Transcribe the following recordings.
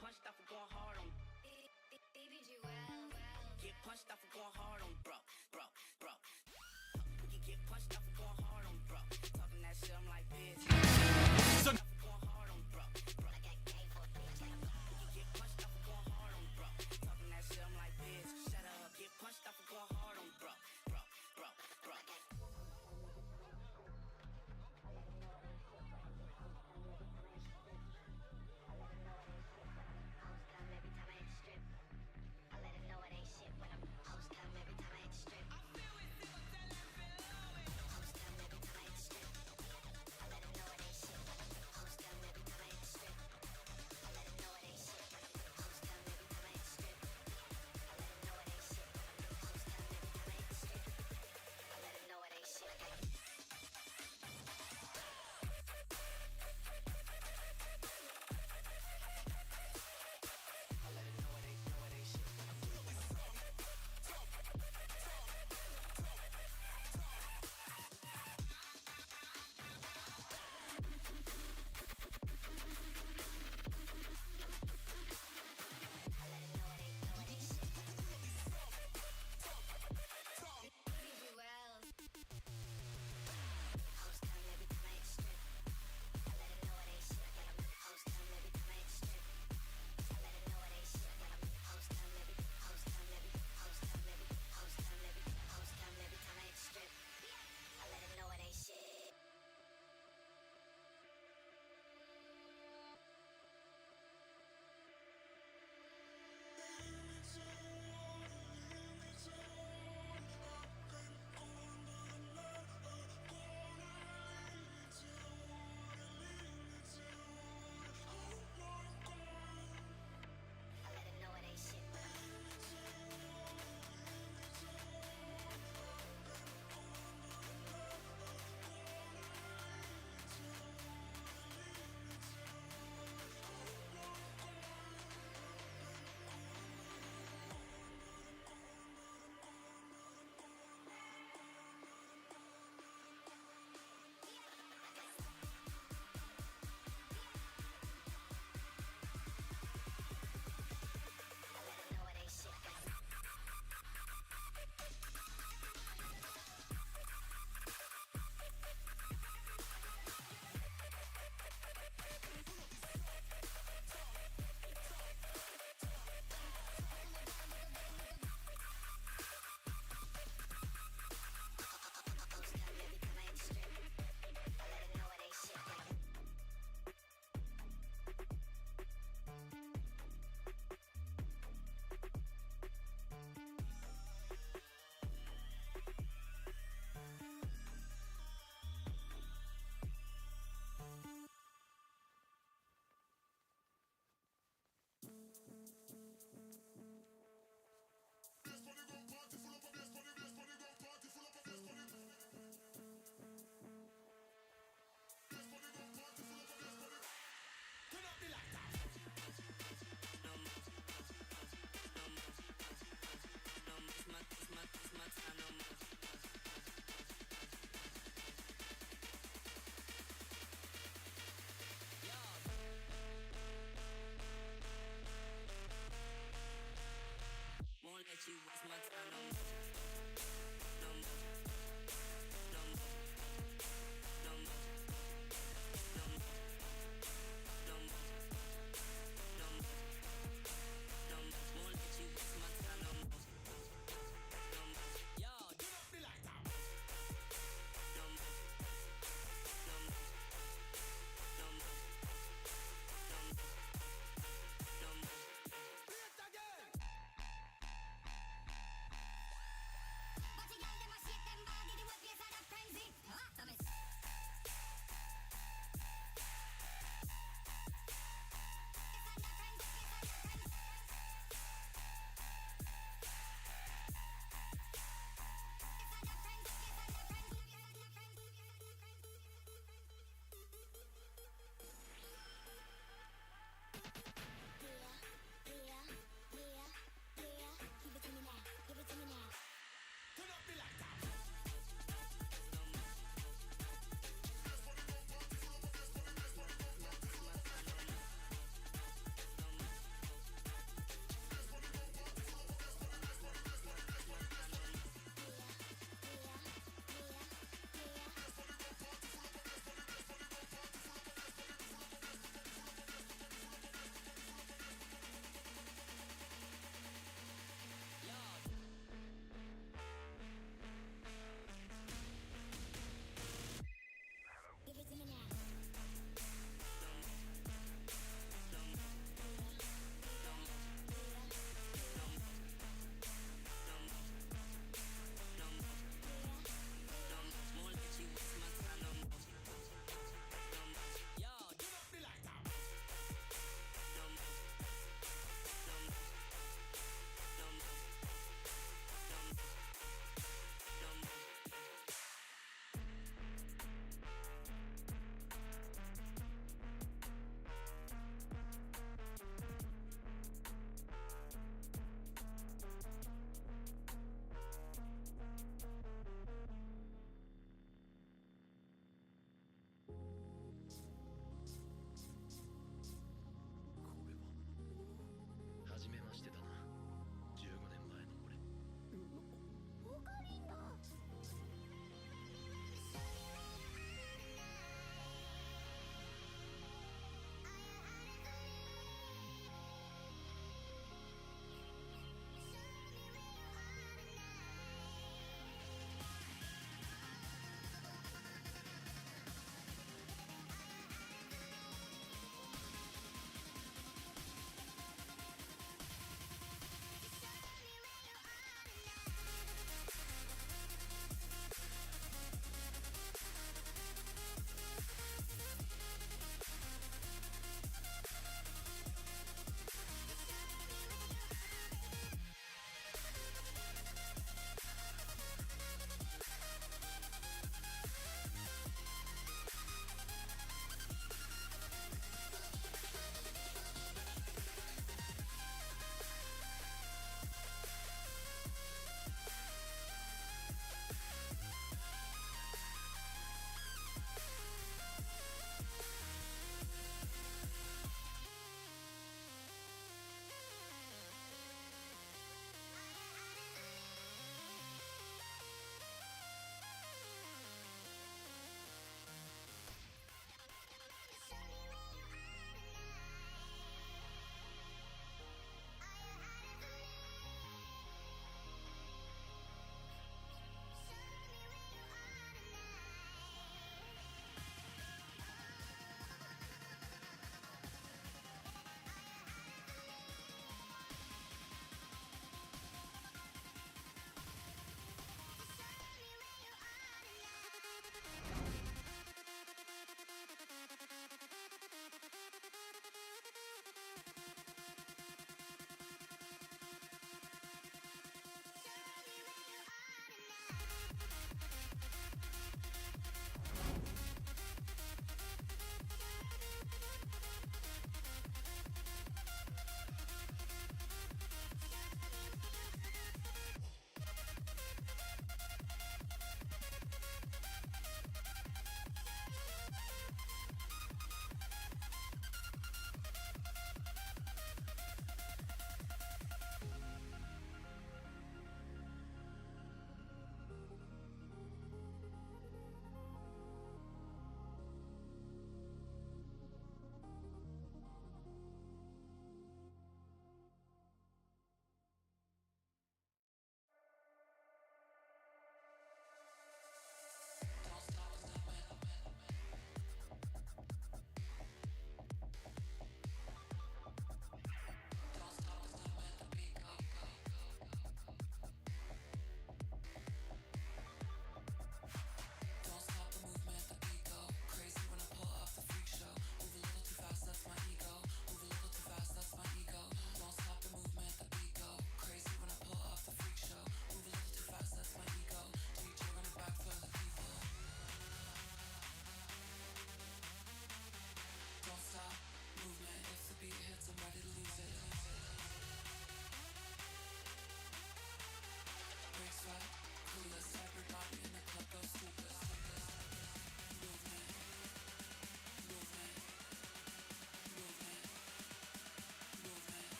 punched off for going hard on. Get punched off for going hard on, bro. We can get punched off for going hard on, bro. Talking that shit, I'm like this. So going hard on, bro. I got game for a bitch. We can get punched off for going hard on, bro. Talking that shit, I'm like this. Shut up, get punched off for going hard on, bro.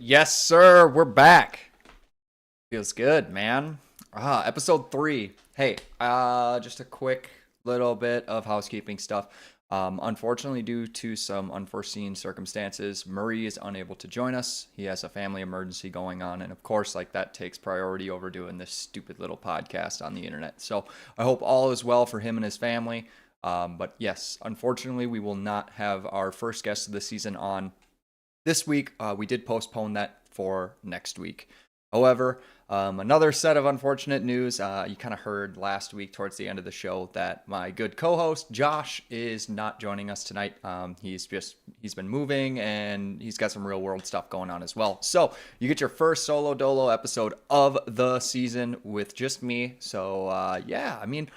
Yes, sir. We're back. Feels good, man. Episode 3. Hey, just a quick little bit of housekeeping stuff. Unfortunately, due to some unforeseen circumstances, Murray is unable to join us. He has a family emergency going on, and of course, like that takes priority over doing this stupid little podcast on the internet. So I hope all is well for him and his family. But yes, unfortunately, we will not have our first guest of the season on this week. We did postpone that for next week. However, another set of unfortunate news. You kind of heard last week towards the end of the show that my good co-host Josh is not joining us tonight. He's been moving and he's got some real world stuff going on as well. So you get your first solo dolo episode of the season with just me. So yeah, I mean,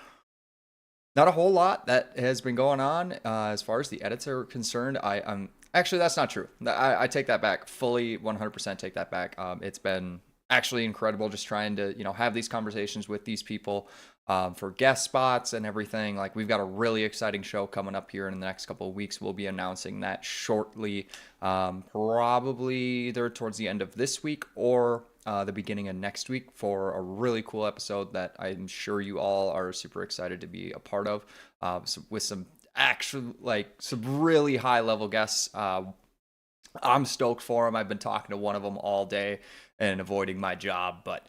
not a whole lot that has been going on as far as the edits are concerned. Actually, that's not true. I take that back. Fully 100% take that back. It's been actually incredible just trying to, have these conversations with these people for guest spots and everything. Like, we've got a really exciting show coming up here in the next couple of weeks. We'll be announcing that shortly, probably either towards the end of this week or the beginning of next week for a really cool episode that I'm sure you all are super excited to be a part of, with some really high level guests. I'm stoked for them. I've been talking to one of them all day and avoiding my job, but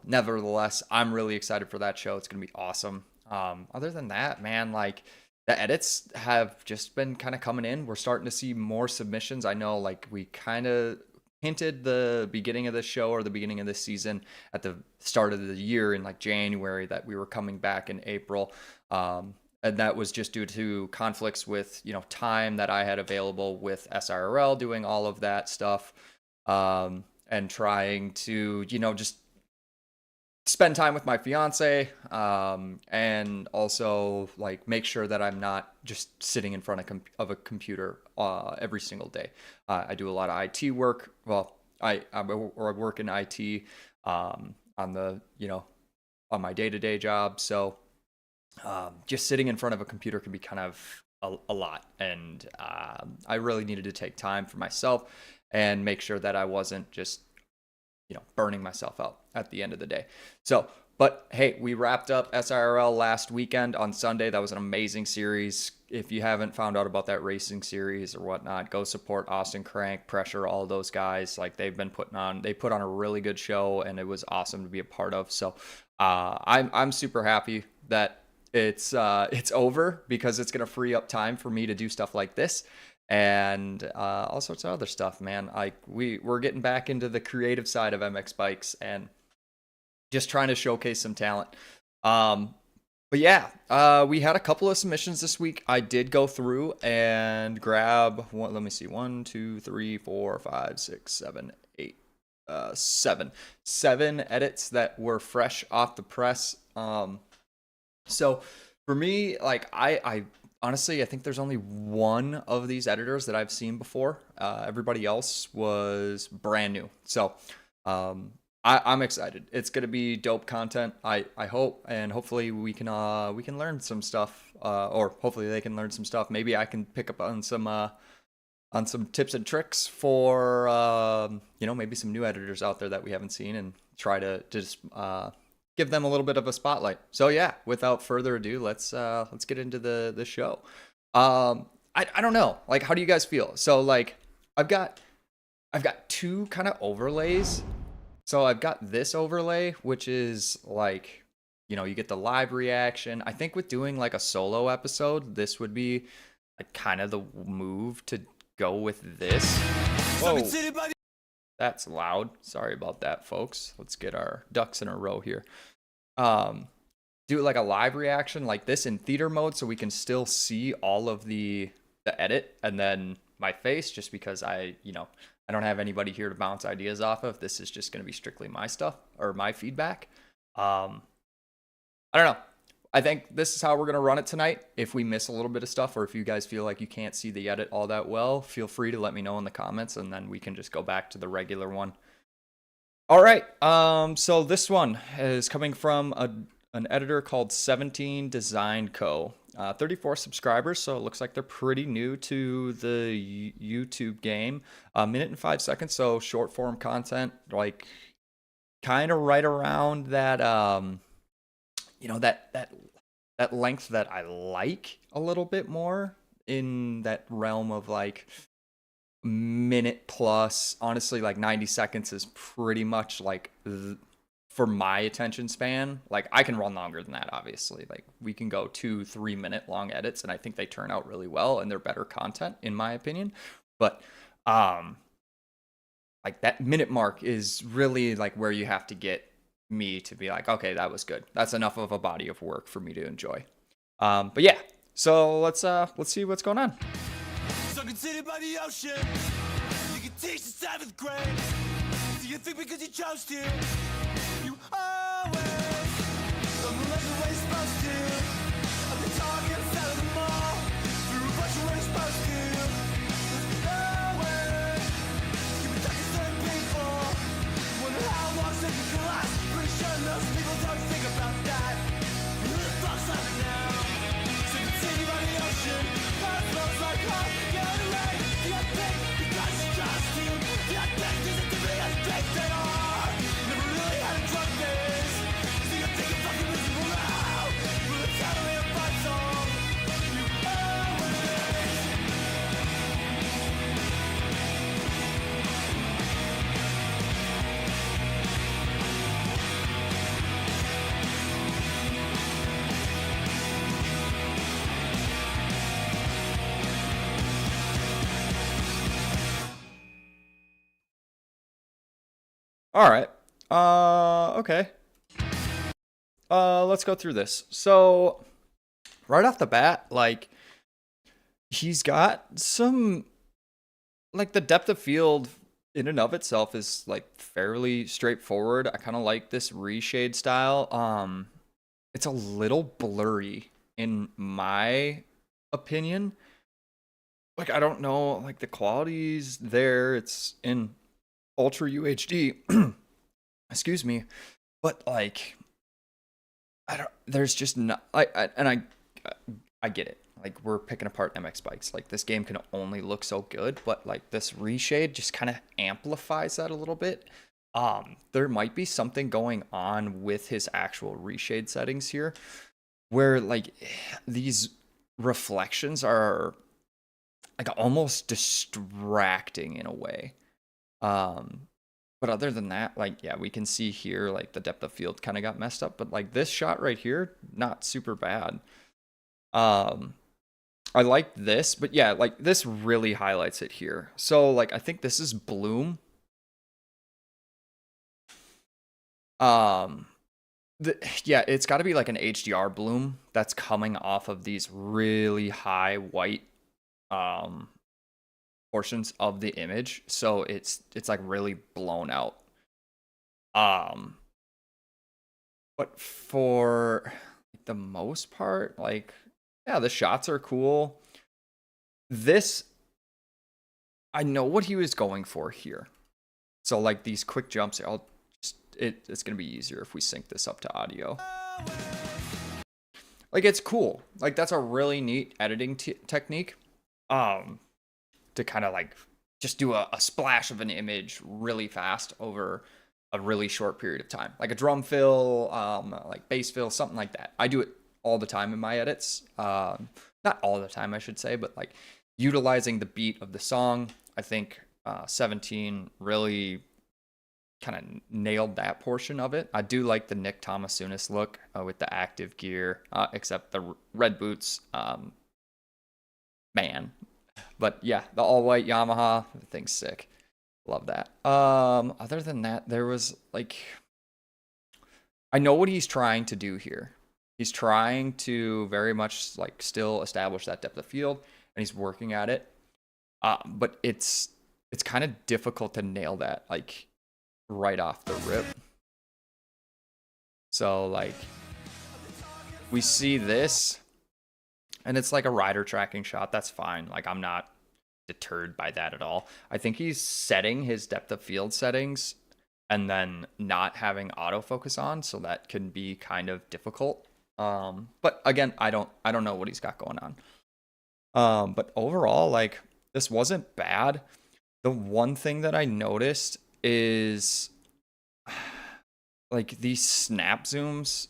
nevertheless, I'm really excited for that show. It's going to be awesome. Other than that, man, like, the edits have just been kind of coming in. We're starting to see more submissions. I know, like, we kind of hinted the beginning of the show or the beginning of this season at the start of the year in like January that we were coming back in April. And that was just due to conflicts with, time that I had available with SRL doing all of that stuff, and trying to, just spend time with my fiance, and also like make sure that I'm not just sitting in front of a computer every single day. I do a lot of IT work. Well, I work in IT on the, on my day-to-day job. So just sitting in front of a computer can be kind of a lot. And I really needed to take time for myself and make sure that I wasn't just, burning myself out at the end of the day. So, but hey, we wrapped up SRL last weekend on Sunday. That was an amazing series. If you haven't found out about that racing series or whatnot, go support Austin Crank, Pressure, all those guys. Like, they put on a really good show, and it was awesome to be a part of. So I'm super happy that it's over, because it's going to free up time for me to do stuff like this and all sorts of other stuff, man. Like, we're getting back into the creative side of MX Bikes and just trying to showcase some talent. But yeah, we had a couple of submissions this week. I did go through and grab one. Let me see. 1, 2, 3, 4, 5, 6, 7, 8, 7 edits that were fresh off the press. So for me, like, I honestly, I think there's only one of these editors that I've seen before. Everybody else was brand new. So I'm excited. It's gonna be dope content. I hope, and hopefully we can learn some stuff, or hopefully they can learn some stuff. Maybe I can pick up on some tips and tricks for maybe some new editors out there that we haven't seen, and try to just give them a little bit of a spotlight. So yeah, without further ado, let's get into the show. I don't know, like, how do you guys feel? So like I've got two kind of overlays. So I've got this overlay, which is like, you get the live reaction. I think with doing like a solo episode, this would be like kind of the move to go with this. Whoa, that's loud. Sorry about that, folks. Let's get our ducks in a row here. Do like a live reaction like this in theater mode, so we can still see all of the edit, and then my face, just because I don't have anybody here to bounce ideas off of. This is just going to be strictly my stuff, or my feedback. I don't know. I think this is how we're going to run it tonight. If we miss a little bit of stuff, or if you guys feel like you can't see the edit all that well, feel free to let me know in the comments, and then we can just go back to the regular one. All right. So this one is coming from an editor called 17 Design Co. 34 subscribers, so it looks like they're pretty new to the YouTube game. A minute and 5 seconds, so short form content, like kind of right around that that length that I like a little bit more, in that realm of like minute plus. Honestly, like 90 seconds is pretty much like for my attention span. Like, I can run longer than that, obviously. Like, we can go 2-3 minute long edits, and I think they turn out really well, and they're better content in my opinion. But like that minute mark is really like where you have to get me to be like, okay, that was good. That's enough of a body of work for me to enjoy. But yeah, so let's see what's going on. So considered by the ocean, you can teach the 7th grade. Do you think because you chose to, you always don't look the way you're supposed to? I've been talking outside of the mall, through a bunch of where you're supposed to. There's no way you can talk to certain people. Wonder how long they can last. Pretty sure most people don't think about that. Who the fuck's laughing now? So continue by the ocean. That smells like hot. Get away. Do you think because you trust you? Do you think these are to me as big they are? Never really had a drug days. Do you think you're fucking miserable now? Will it tell me a fight song? You always. All right. Okay. Let's go through this. So right off the bat, like, he's got some, like, the depth of field in and of itself is like fairly straightforward. I kind of like this reshade style. It's a little blurry in my opinion. Like, I don't know, like, the quality's there. It's in Ultra UHD. Excuse me. But like, there's just not, I get it. Like, we're picking apart MX bikes. Like, this game can only look so good, but like this reshade just kind of amplifies that a little bit. There might be something going on with his actual reshade settings here, where like these reflections are like almost distracting in a way. But other than that, like, yeah, we can see here, like, the depth of field kind of got messed up, but like this shot right here, not super bad. I like this, but yeah, like, this really highlights it here. So like, I think this is bloom. Yeah, it's got to be like an HDR bloom that's coming off of these really high white portions of the image, so it's like really blown out. But for the most part, like, yeah, the shots are cool. This, I know what he was going for here. So like these quick jumps, it's going to be easier if we sync this up to audio. Like, it's cool. Like, that's a really neat editing technique. To kind of like just do a splash of an image really fast over a really short period of time, like a drum fill, like bass fill, something like that. I do it all the time in my edits. Not all the time, I should say, but like utilizing the beat of the song. I think 17 really kind of nailed that portion of it. I do like the Nick Thomasounis look with the active gear, except the red boots. Man. But yeah, the all white Yamaha, the thing's sick. Love that. Other than that, there was like, I know what he's trying to do here. He's trying to very much like still establish that depth of field, and he's working at it. But it's kind of difficult to nail that like right off the rip. So like we see this, and it's like a rider tracking shot. That's fine. Like, I'm not deterred by that at all. I think he's setting his depth of field settings and then not having autofocus on, so that can be kind of difficult. But again, I don't know what he's got going on. But overall, like, this wasn't bad. The one thing that I noticed is like these snap zooms,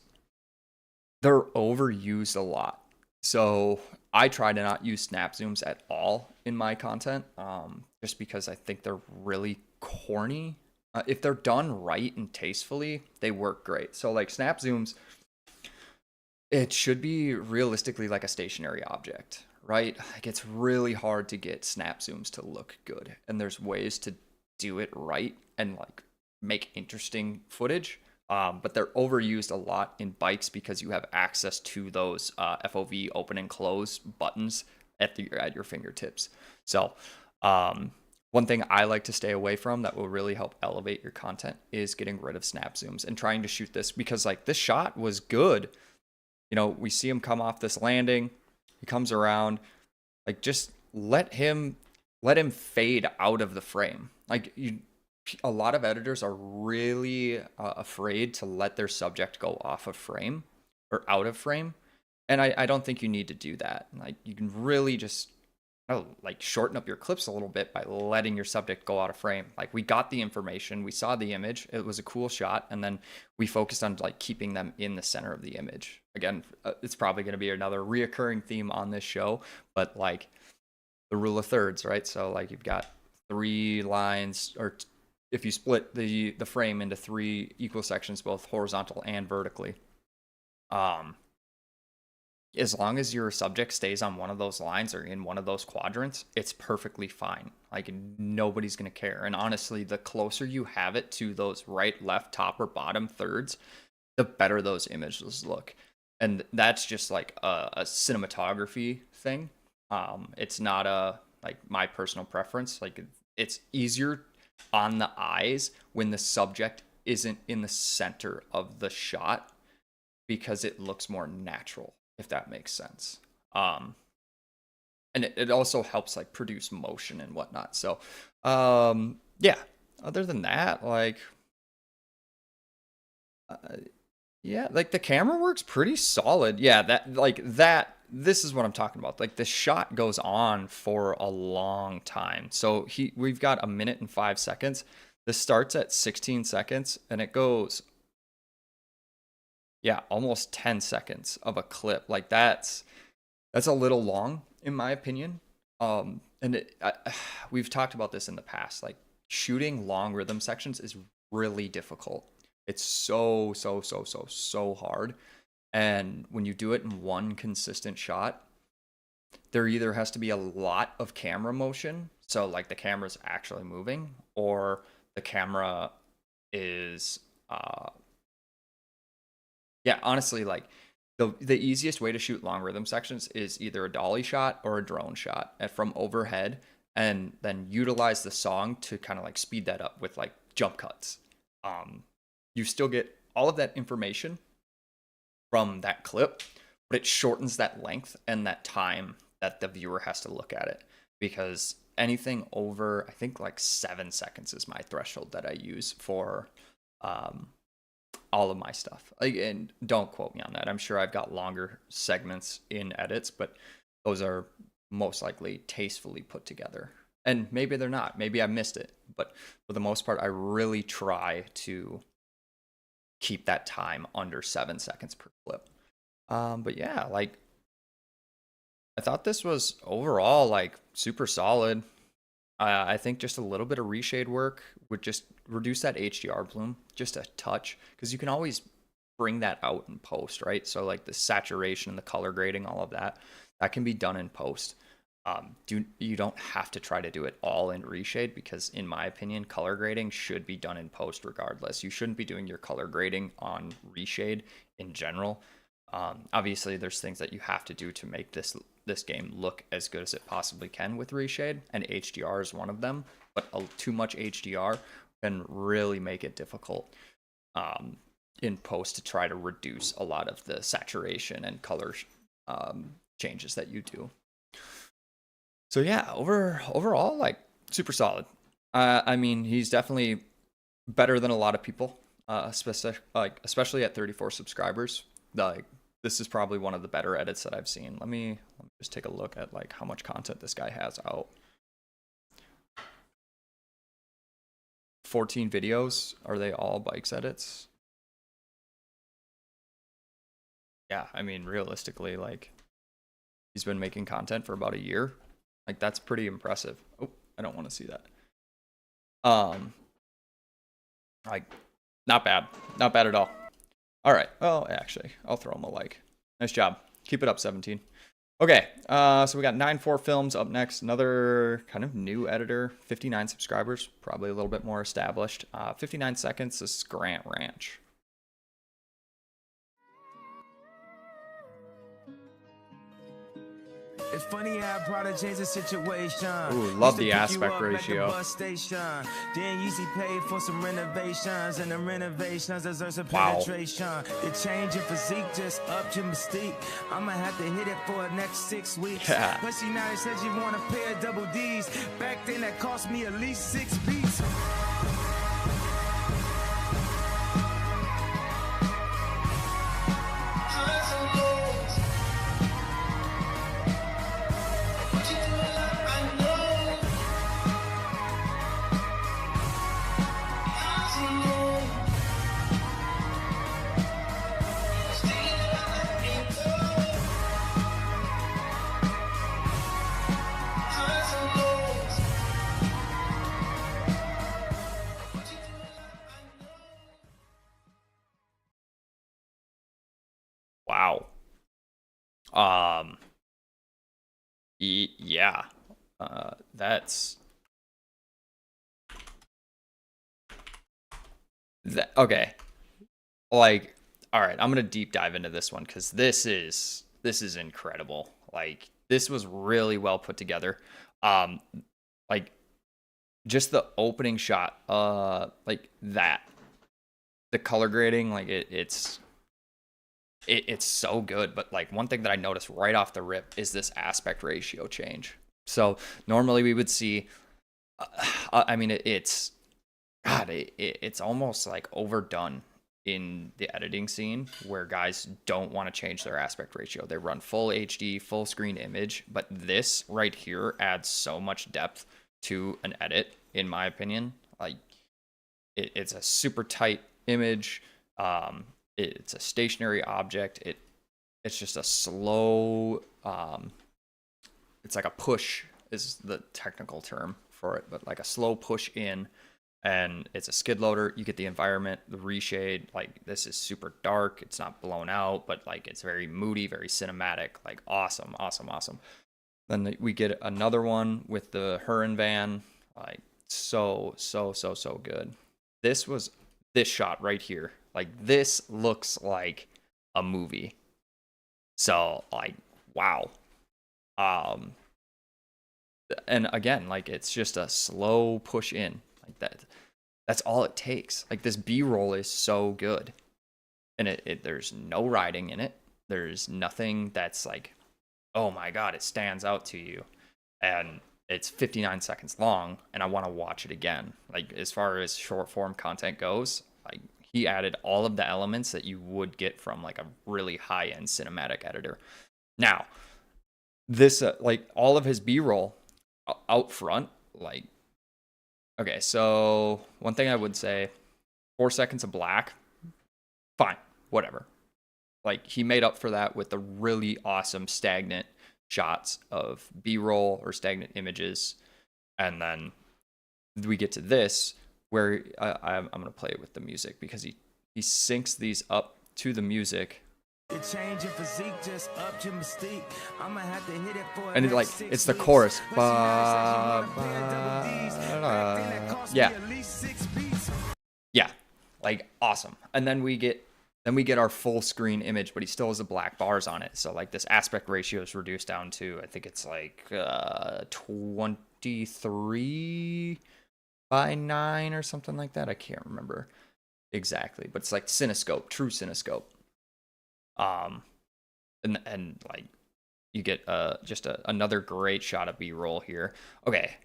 they're overused a lot. So I try to not use snap zooms at all in my content, just because I think they're really corny. If they're done right and tastefully, they work great. So like snap zooms, it should be realistically like a stationary object, right? Like, it's really hard to get snap zooms to look good, and there's ways to do it right and like make interesting footage. But they're overused a lot in bikes because you have access to those FOV open and close buttons at your fingertips. So one thing I like to stay away from that will really help elevate your content is getting rid of snap zooms and trying to shoot this, because like this shot was good. You know, we see him come off this landing. He comes around. Like, just let him fade out of the frame. Like, a lot of editors are really afraid to let their subject go off of frame or out of frame. And I don't think you need to do that. Like, you can really just like shorten up your clips a little bit by letting your subject go out of frame. Like, we got the information, we saw the image, it was a cool shot, and then we focused on like keeping them in the center of the image. Again, it's probably going to be another reoccurring theme on this show, but like the rule of thirds, right? So like you've got 3 lines, or if you split the frame into 3 equal sections, both horizontal and vertically, as long as your subject stays on one of those lines or in one of those quadrants, it's perfectly fine. Like, nobody's going to care. And honestly, the closer you have it to those right, left, top, or bottom thirds, the better those images look. And that's just like a cinematography thing. It's not like my personal preference. Like, it's easier on the eyes when the subject isn't in the center of the shot, because it looks more natural, if that makes sense. And it also helps like produce motion and whatnot. So yeah, other than that, like yeah, like the camera work's pretty solid. Yeah, this is what I'm talking about. Like, the shot goes on for a long time. So we've got 1 minute and 5 seconds. This starts at 16 seconds and it goes, yeah, almost 10 seconds of a clip. Like, that's a little long in my opinion. And we've talked about this in the past. Like, shooting long rhythm sections is really difficult. It's so hard. And when you do it in one consistent shot, there either has to be a lot of camera motion, so like the camera's actually moving, or the camera is honestly, like the easiest way to shoot long rhythm sections is either a dolly shot or a drone shot from overhead, and then utilize the song to kind of like speed that up with like jump cuts. You still get all of that information from that clip, but it shortens that length and that time that the viewer has to look at it, because anything over, I think like 7 seconds is my threshold that I use for all of my stuff. Like, and don't quote me on that. I'm sure I've got longer segments in edits, but those are most likely tastefully put together. And maybe they're not. Maybe I missed it. But for the most part, I really try to keep that time under 7 seconds per clip. But yeah, like, I thought this was overall like super solid. I think just a little bit of reshade work would just reduce that HDR bloom just a touch, because you can always bring that out in post, right? So like the saturation and the color grading, all of that can be done in post. You don't have to try to do it all in reshade, because in my opinion, color grading should be done in post regardless. You shouldn't be doing your color grading on reshade in general. Obviously there's things that you have to do to make this game look as good as it possibly can with reshade, and HDR is one of them, but too much HDR can really make it difficult in post to try to reduce a lot of the saturation and color changes that you do. So yeah, overall, like, super solid. I mean, he's definitely better than a lot of people, especially at 34 subscribers. Like, this is probably one of the better edits that I've seen. Let me just take a look at like how much content this guy has out. 14 videos. Are they all bikes edits? Yeah, I mean, realistically, like, he's been making content for about a year. Like, that's pretty impressive. Oh, I don't want to see that. Like, not bad. Not bad at all. All right. Well, actually, I'll throw him a like. Nice job. Keep it up, 17. Okay. So we got 9-4 Films up next. Another kind of new editor. 59 subscribers. Probably a little bit more established. 59 seconds. This is Grant Ranch. It's funny how I brought a change the situation. Ooh, love the aspect ratio. Then usually paid for some renovations, and the renovations deserve some Wow. penetration. The change in physique just upped your mystique. I'ma have to hit it for the next 6 weeks. Yeah. Plus, you now said you want a pair of double D's. Back then, that cost me at least 6 beats. Wow. Yeah. That's that. Okay. Like, all right, I'm gonna deep dive into this one, because this is incredible. Like, this was really well put together. Like, just the opening shot, like that, the color grading, like it's so good. But like, one thing that I noticed right off the rip is this aspect ratio change. So normally we would see, I mean, it's almost like overdone in the editing scene, where guys don't want to change their aspect ratio. They run full HD, full screen image, but this right here adds so much depth to an edit, in my opinion. Like, it's a super tight image. It's a stationary object. It's just a slow, it's like a push is the technical term for it, but like a slow push in, and it's a skid loader. You get the environment, the reshade. Like, this is super dark. It's not blown out, but like, it's very moody, very cinematic. Like, awesome. Then we get another one with the Huron van. Like, so good. This shot right here. Like, this looks like a movie. So, like, wow. And again, like, it's just a slow push in. Like, that's all it takes. Like, this B-roll is so good. And there's no riding in it. There's nothing that's like, oh my God, it stands out to you. And it's 59 seconds long, and I want to watch it again. Like, as far as short form content goes, like, he added all of the elements that you would get from like a really high-end cinematic editor. Now, this like all of his B-roll out front, like, okay, so one thing I would say, 4 seconds of black, fine, whatever. Like, he made up for that with the really awesome stagnant shots of B-roll or stagnant images. And then we get to this where I'm going to play it with the music because he syncs these up to the music. The change in physique just upped your mystique. I'ma have to hit it for And like, it's the chorus. Yeah. Yeah. Like, awesome. And then we get our full screen image, but he still has the black bars on it. So like this aspect ratio is reduced down to, I think it's like 23:9 or something like that. I can't remember exactly, but it's like cinescope, true cinescope. And like you get just another great shot of B-roll here. Okay,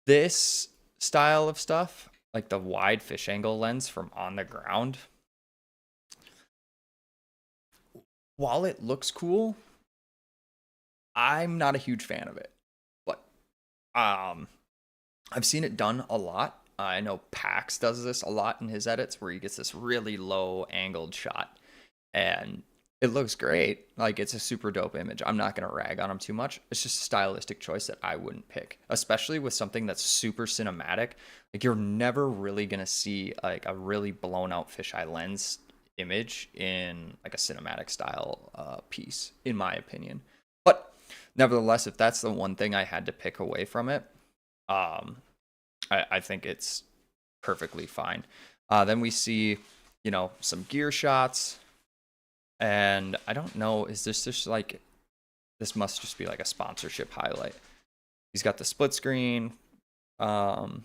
this style of stuff, like the wide fish angle lens from on the ground, while it looks cool, I'm not a huge fan of it. But I've seen it done a lot. I know Pax does this a lot in his edits where he gets this really low angled shot and it looks great. Like, it's a super dope image. I'm not going to rag on him too much. It's just a stylistic choice that I wouldn't pick, especially with something that's super cinematic. Like, you're never really going to see like a really blown out fisheye lens image in like a cinematic style piece, in my opinion. But nevertheless, if that's the one thing I had to pick away from it, I think it's perfectly fine. Then we see, you know, some gear shots. And I don't know, is this just like, this must just be like a sponsorship highlight. He's got the split screen. And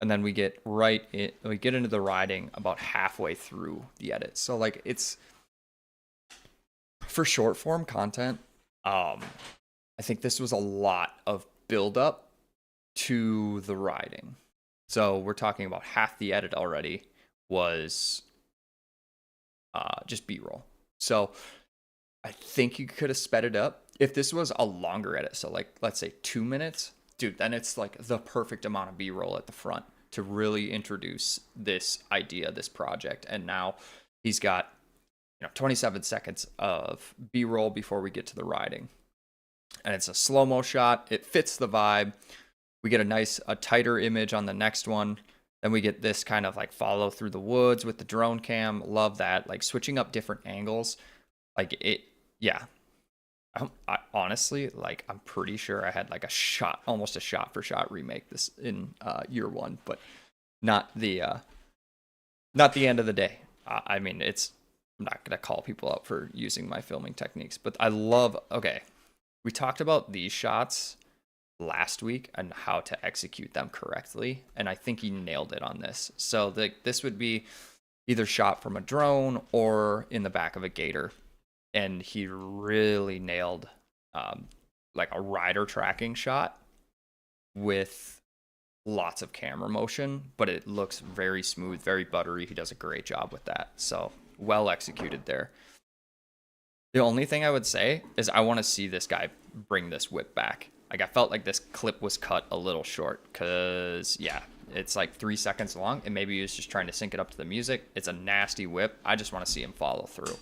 then we get into the riding about halfway through the edit. So like, it's for short form content. I think this was a lot of build up to the riding. So we're talking about half the edit already was just B-roll. So I think you could have sped it up. If this was a longer edit, so like let's say 2 minutes, dude, then it's like the perfect amount of B-roll at the front to really introduce this idea, this project. And now he's got, 27 seconds of B-roll before we get to the riding. And it's a slow-mo shot. It fits the vibe. We get a tighter image on the next one. Then we get this kind of like follow through the woods with the drone cam. Love that. Like switching up different angles. Like it, yeah. I honestly, like, I'm pretty sure I had like almost a shot for shot remake this in year one, but not the end of the day. I mean, I'm not going to call people out for using my filming techniques, but okay. We talked about these shots last week and how to execute them correctly, and I think he nailed it on this. So this would be either shot from a drone or in the back of a gator, and he really nailed like a rider tracking shot with lots of camera motion, but it looks very smooth, very buttery. He does a great job with that, so well executed there. The only thing I would say is I want to see this guy bring this whip back. Like, I felt like this clip was cut a little short because, yeah, it's like 3 seconds long, and maybe he was just trying to sync it up to the music. It's a nasty whip. I just want to see him follow through.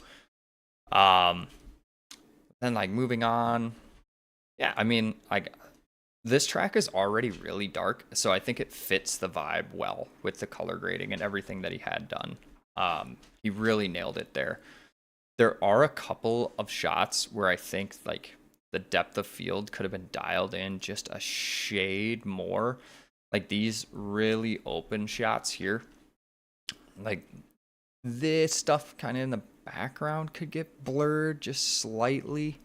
Then, like, moving on. Yeah, I mean, like, this track is already really dark, so I think it fits the vibe well with the color grading and everything that he had done. He really nailed it there. There are a couple of shots where I think, like, the depth of field could have been dialed in just a shade more. Like these really open shots here. Like this stuff kind of in the background could get blurred just slightly.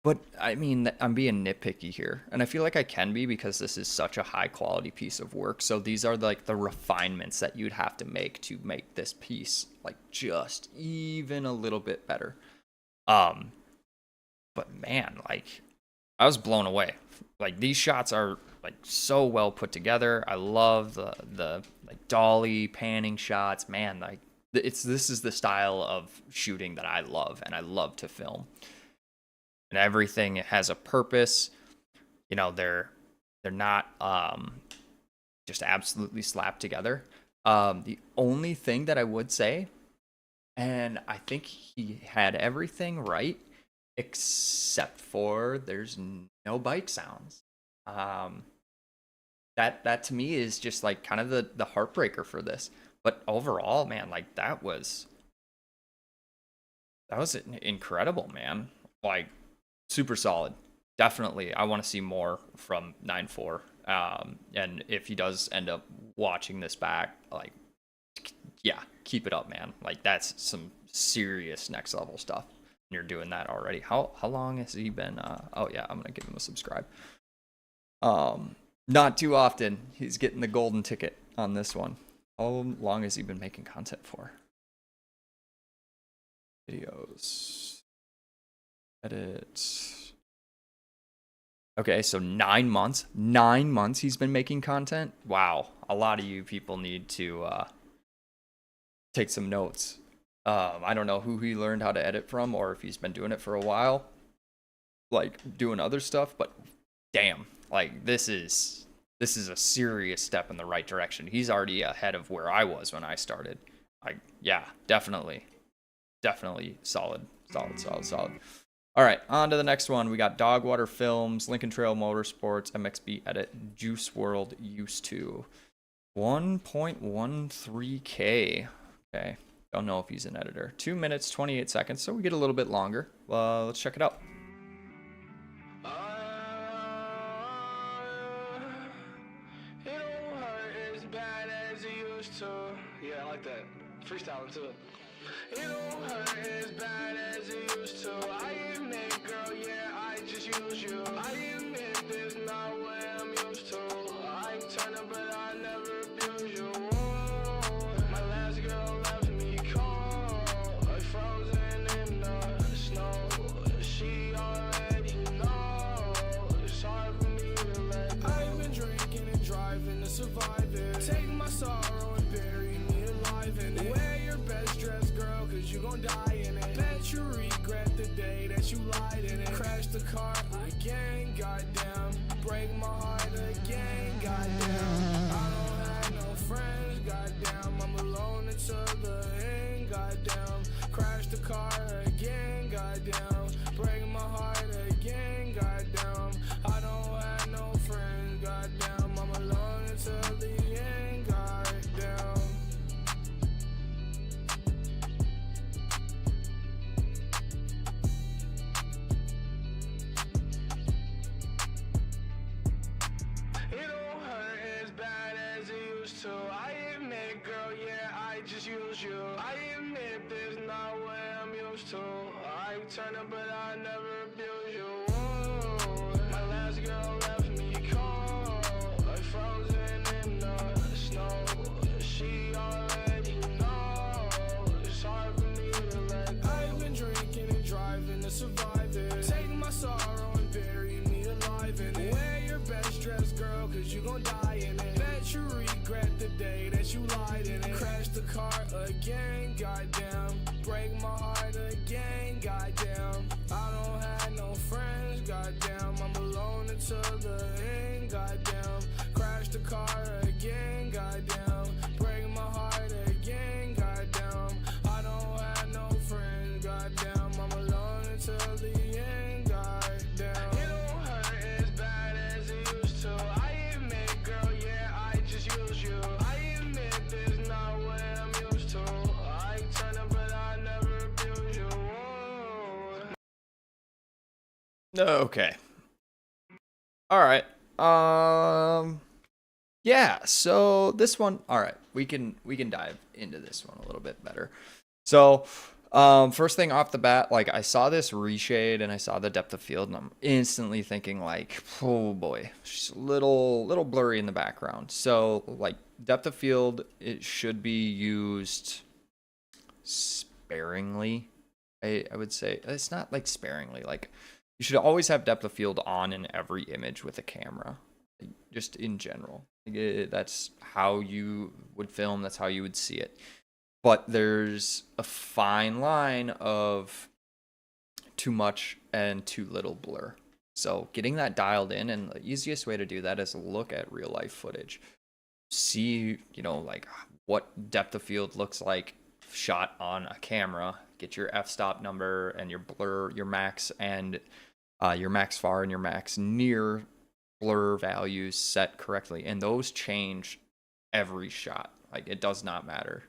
But I mean, I'm being nitpicky here. And I feel like I can be because this is such a high quality piece of work. So these are like the refinements that you'd have to make to make this piece like just even a little bit better. But man, like, I was blown away. Like, these shots are like so well put together. I love the like dolly panning shots, man. Like this is the style of shooting that I love and I love to film. And everything has a purpose. You know, they're not just absolutely slapped together. The only thing that I would say, and I think he had everything right, except for there's no bike sounds. That to me is just like kind of the heartbreaker for this. But overall, man, like that was incredible, man. Like super solid. Definitely, I want to see more from 9-4. And if he does end up watching this back, like, yeah, keep it up, man. Like that's some serious next level stuff. You're doing that already. How long has he been? Oh yeah, I'm gonna give him a subscribe. Not too often. He's getting the golden ticket on this one. How long has he been making content for? Videos. Edit. Okay, so 9 months. 9 months he's been making content. Wow, a lot of you people need to take some notes. I don't know who he learned how to edit from, or if he's been doing it for a while, like doing other stuff. But damn, like this is a serious step in the right direction. He's already ahead of where I was when I started. Like, yeah, definitely solid. All right, on to the next one. We got Dogwater Films, Lincoln Trail Motorsports, MXB Edit, Juice World Used To. 1.13K. Okay, don't know if he's an editor. 2 minutes, 28 seconds, so we get a little bit longer. Let's check it out. It don't hurt as bad as it used to. Yeah, I like that. Freestyling too. It don't hurt as bad as it used to. I admit, girl, yeah, I just use you. I admit this not what I'm used to. I turn up, but I never abuse you. My last girl left me cold, like frozen in the snow. She already knows it's hard for me to let go. I've been drinking and driving to survive it. Take my sorrow and bury me alive in it. Wear your best dress, girl, cause you gon' die in it. Bet you regret the day that you lied in it. Crash the car again, goddamn. Break my heart again, goddamn. I don't have no friends, goddamn. I'm alone until the end, goddamn. Crash the car again, goddamn. Break my heart again, goddamn. I don't have no friends, goddamn. I'm alone until the end, goddamn. It don't hurt as bad as it used to. I admit, girl, yeah, I just use you. I admit this not what I'm used to. I turn up, but I never abuse you. My last girl left me cold, like frozen in the snow. She already knows it's hard for me to let go. I've been drinking and driving to survive it. Take my sorrow and bury me alive in it. Wear your best dress, girl, cause you gon' die in it. Bet you regret the day that you lied in it. Crash the car again, goddamn. Break my heart again, goddamn. I don't have no friends, goddamn. I'm alone until the end, goddamn. Crash the car again, goddamn. Break my heart again, goddamn. I don't have no friends, goddamn. I'm alone until the end, goddamn. It don't hurt as bad as it used to. I admit, girl, yeah, I just use you. I admit this not what I'm used to. I turn up, but I never abuse you. Okay. All right. Yeah, so this one, all right, we can dive into this one a little bit better. So, first thing off the bat, like I saw this reshade and I saw the depth of field and I'm instantly thinking like, oh boy, just a little blurry in the background. So, like depth of field, it should be used sparingly. I would say it's not like sparingly, like you should always have depth of field on in every image with a camera. just in general. That's how you would film. That's how you would see it. But there's a fine line of too much and too little blur. So getting that dialed in, and the easiest way to do that is look at real life footage. See, like what depth of field looks like shot on a camera. Get your f-stop number and your blur, your max and your max far and your max near blur values set correctly. And those change every shot. Like, it does not matter.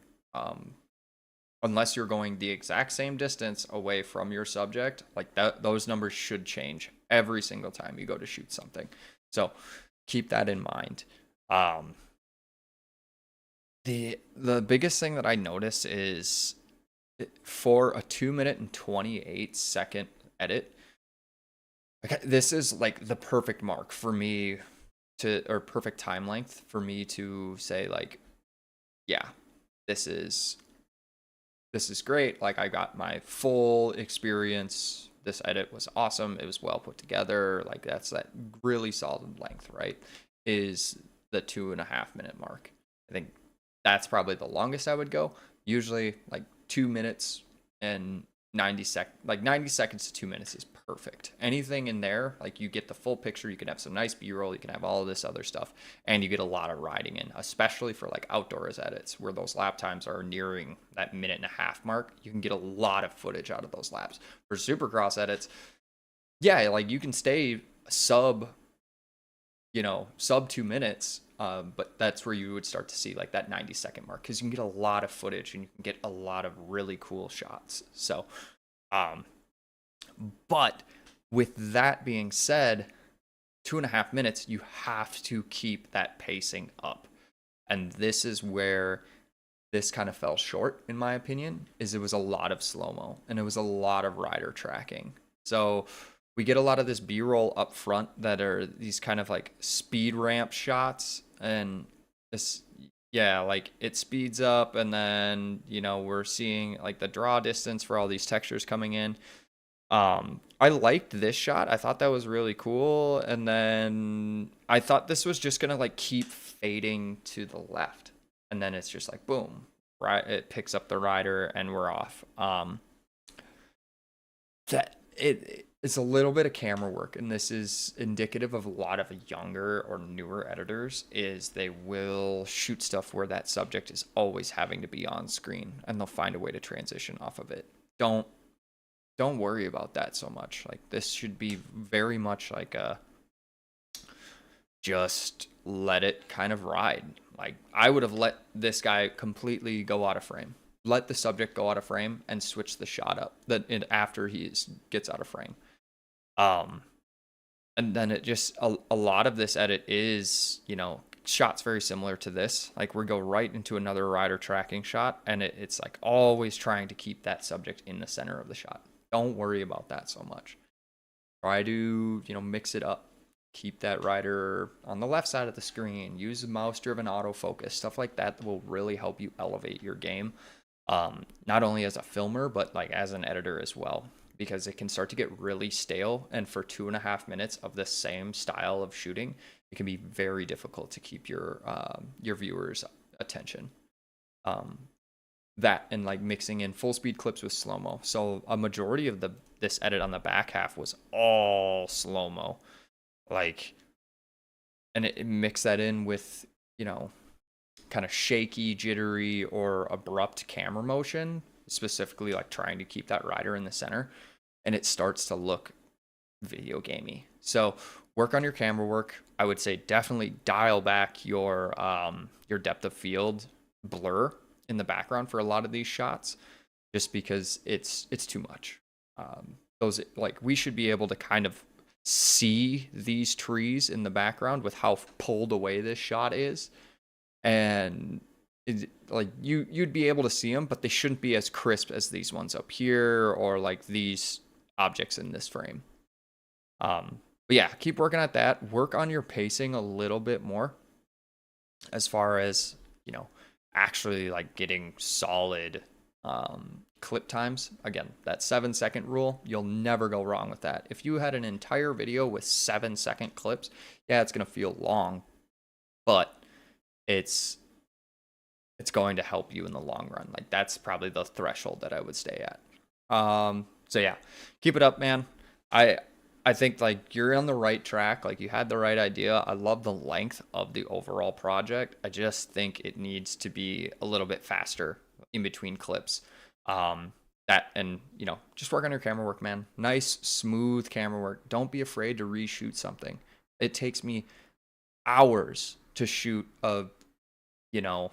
Unless you're going the exact same distance away from your subject, like those numbers should change every single time you go to shoot something. So keep that in mind. The biggest thing that I notice is for a 2-minute and 28-second edit, this is like the perfect mark for me or perfect time length for me to say, like, yeah, this is great. Like, I got my full experience. This edit was awesome. It was well put together. Like, that's that really solid length, right? Is the 2.5 minute mark. I think that's probably the longest I would go. Usually like 2 minutes and 90 seconds to 2 minutes is perfect. Anything in there, like, you get the full picture, you can have some nice B-roll, you can have all of this other stuff, and you get a lot of riding in, especially for like outdoors edits where those lap times are nearing that 1.5 minute mark. You can get a lot of footage out of those laps. For Supercross edits, yeah, like, you can stay sub 2 minutes, but that's where you would start to see like that 90-second mark, because you can get a lot of footage and you can get a lot of really cool shots. So, but with that being said, 2.5 minutes, you have to keep that pacing up. And this is where this kind of fell short, in my opinion, is it was a lot of slow-mo and it was a lot of rider tracking. So we get a lot of this B-roll up front that are these kind of like speed ramp shots, and this, yeah, like, it speeds up, and then, we're seeing like the draw distance for all these textures coming in. I liked this shot. I thought that was really cool. And then I thought this was just going to like keep fading to the left. And then it's just like, boom, right? It picks up the rider and we're off. It's a little bit of camera work, and this is indicative of a lot of younger or newer editors, is they will shoot stuff where that subject is always having to be on screen, and they'll find a way to transition off of it. Don't worry about that so much. Like, this should be very much like just let it kind of ride. Like, I would have let this guy completely go out of frame. Let the subject go out of frame and switch the shot up after he gets out of frame. And then it just, a lot of this edit is, shots very similar to this. Like, we go right into another rider tracking shot, and it's like always trying to keep that subject in the center of the shot. Don't worry about that so much. Try to, mix it up. Keep that rider on the left side of the screen. Use mouse-driven autofocus. Stuff like that will really help you elevate your game. Not only as a filmer, but like as an editor as well. Because it can start to get really stale, and for 2.5 minutes of the same style of shooting, it can be very difficult to keep your viewers' attention. That and like mixing in full speed clips with slow-mo. So a majority of this edit on the back half was all slow-mo, like, and it mixed that in with kind of shaky, jittery, or abrupt camera motion, specifically like trying to keep that rider in the center, and it starts to look video gamey. So work on your camera work. I would say definitely dial back your depth of field blur in the background for a lot of these shots, just because it's too much. We should be able to kind of see these trees in the background with how pulled away this shot is, and you'd be able to see them, but they shouldn't be as crisp as these ones up here, or like these objects in this frame. But yeah, keep working at that. Work on your pacing a little bit more, as far as actually like getting solid clip times, again, that 7-second rule, you'll never go wrong with that. If you had an entire video with 7-second clips, yeah, it's going to feel long, but it's going to help you in the long run. Like, that's probably the threshold that I would stay at. So yeah, keep it up, man. I think like you're on the right track. Like, you had the right idea. I love the length of the overall project. I just think it needs to be a little bit faster in between clips. And you know, just work on your camera work, man. Nice, smooth camera work. Don't be afraid to reshoot something. It takes me hours to shoot a, you know,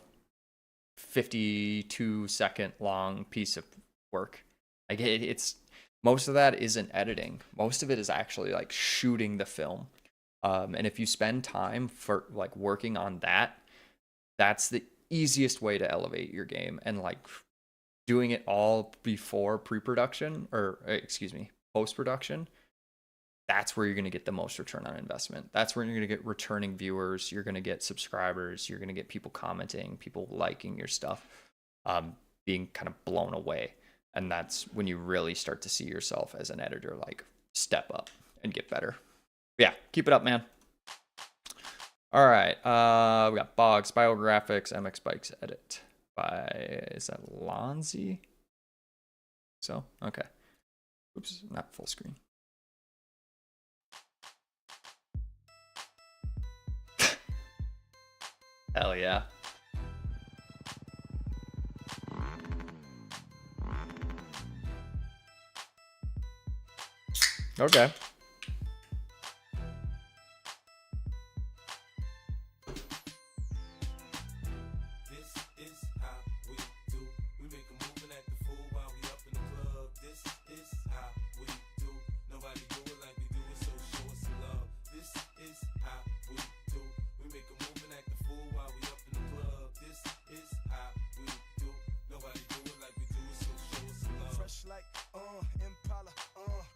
52-second long piece of work. Like, it's most of that isn't editing. Most of it is actually like shooting the film. And if you spend time for like working on that, that's the easiest way to elevate your game. And like doing it all before pre-production, or excuse me, post-production, that's where you're going to get the most return on investment. That's where you're going to get returning viewers. You're going to get subscribers. You're going to get people commenting, people liking your stuff, being kind of blown away. And that's when you really start to see yourself as an editor, like, step up and get better. Yeah, keep it up, man. All right. We got Boggs, Biographics, MX Bikes Edit by, is that Lonzy? So, okay. Oops, not full screen. Hell yeah. Okay. Impala,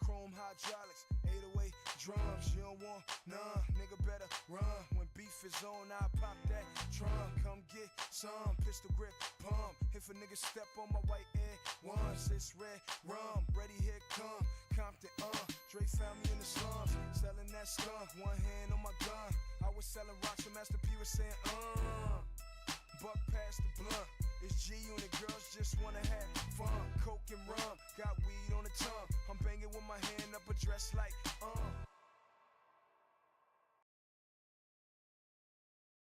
chrome hydraulics, 808 drums. You don't want none, nigga better run. When beef is on, I pop that drum. Come get some pistol grip pump. If a nigga step on my white air once, it's red rum. Ready, here come Compton. Dre found me in the slums, selling that skunk. One hand on my gun. I was selling rocks when Master P was saying, buck past the blunt. It's G Unit, girls just wanna have fun. Coke and rum, got weed on the tongue. I'm banging with my hand up a dress like,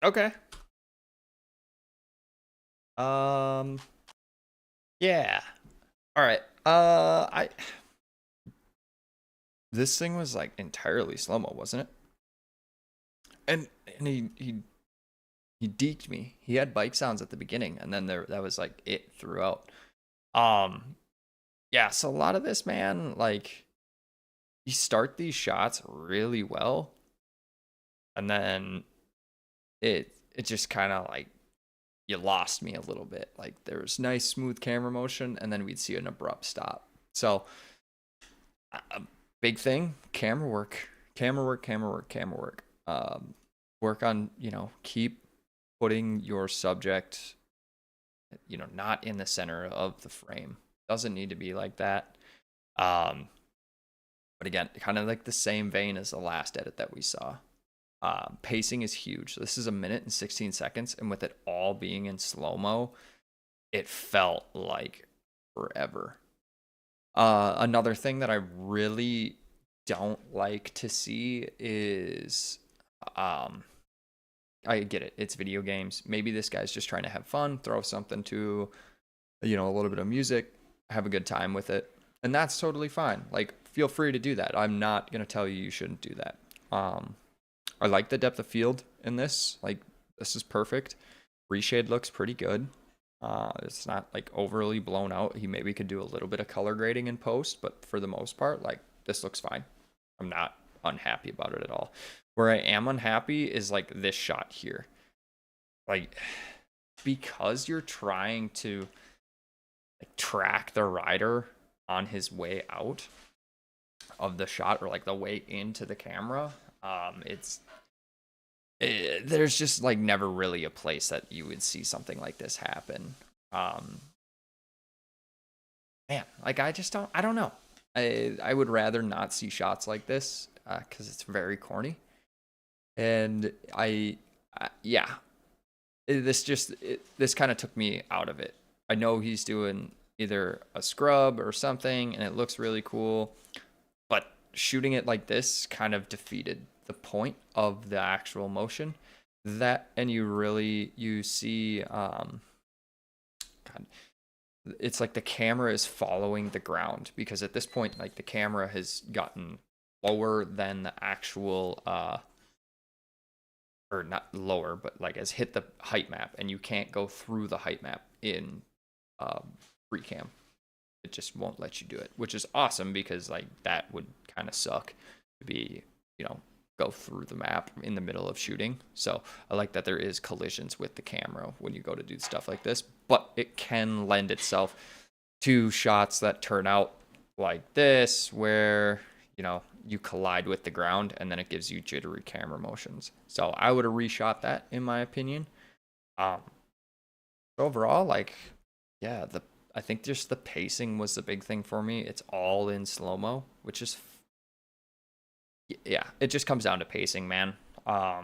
Okay. Yeah. All right. This thing was like entirely slow-mo, wasn't it? And he deked me. He had bike sounds at the beginning, and then that was like it throughout. Yeah, so a lot of this, man, like, you start these shots really well, and then it just kind of like, you lost me a little bit. Like, there was nice smooth camera motion, and then we'd see an abrupt stop. So big thing, camera work. Work on, you know, keep putting your subject, you know, not in the center of the frame. Doesn't need to be like that. But again, kind of like the same vein as the last edit that we saw. Pacing is huge. This is 1 minute and 16 seconds, and with it all being in slow-mo, it felt like forever. Another thing that I really don't like to see is, I get it, it's video games. Maybe this guy's just trying to have fun, throw something to, you know, a little bit of music, have a good time with it, and that's totally fine. Like, feel free to do that. I'm not gonna tell you shouldn't do that. I like the depth of field in this. Like, this is perfect. Reshade looks pretty good. It's not like overly blown out. He maybe could do a little bit of color grading in post, but for the most part, like, this looks fine. I'm not unhappy about it at all. Where I am unhappy is like this shot here. Like, because you're trying to like track the rider on his way out of the shot, or like the way into the camera, there's just like never really a place that you would see something like this happen. man, like I don't know. I would rather not see shots like this because it's very corny. And yeah, this kind of took me out of it. I know he's doing either a scrub or something, and it looks really cool, but shooting it like this kind of defeated the point of the actual motion. That, and you see, God, it's like the camera is following the ground, because at this point, like, the camera has gotten lower than the actual or not lower, but like has hit the height map, and you can't go through the height map in free cam. It just won't let you do it, which is awesome, because like that would kind of suck to be, go through the map in the middle of shooting. So I like that there is collisions with the camera when you go to do stuff like this, but it can lend itself to shots that turn out like this, where you collide with the ground, and then it gives you jittery camera motions. So I would have reshot that, in my opinion. Overall, like, yeah, I think just the pacing was the big thing for me. It's all in slow-mo, which is, yeah, it just comes down to pacing, man. A